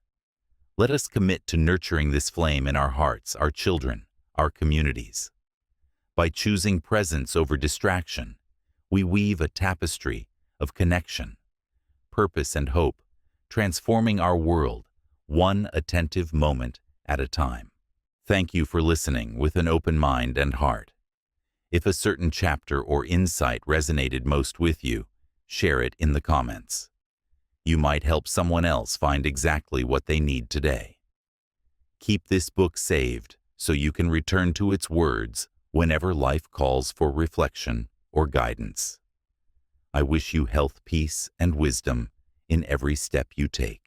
Let us commit to nurturing this flame in our hearts, our children, our communities. By choosing presence over distraction, we weave a tapestry of connection, purpose, and hope, transforming our world one attentive moment at a time. Thank you for listening with an open mind and heart. If a certain chapter or insight resonated most with you, share it in the comments. You might help someone else find exactly what they need today. Keep this book saved so you can return to its words whenever life calls for reflection or guidance. I wish you health, peace, and wisdom in every step you take.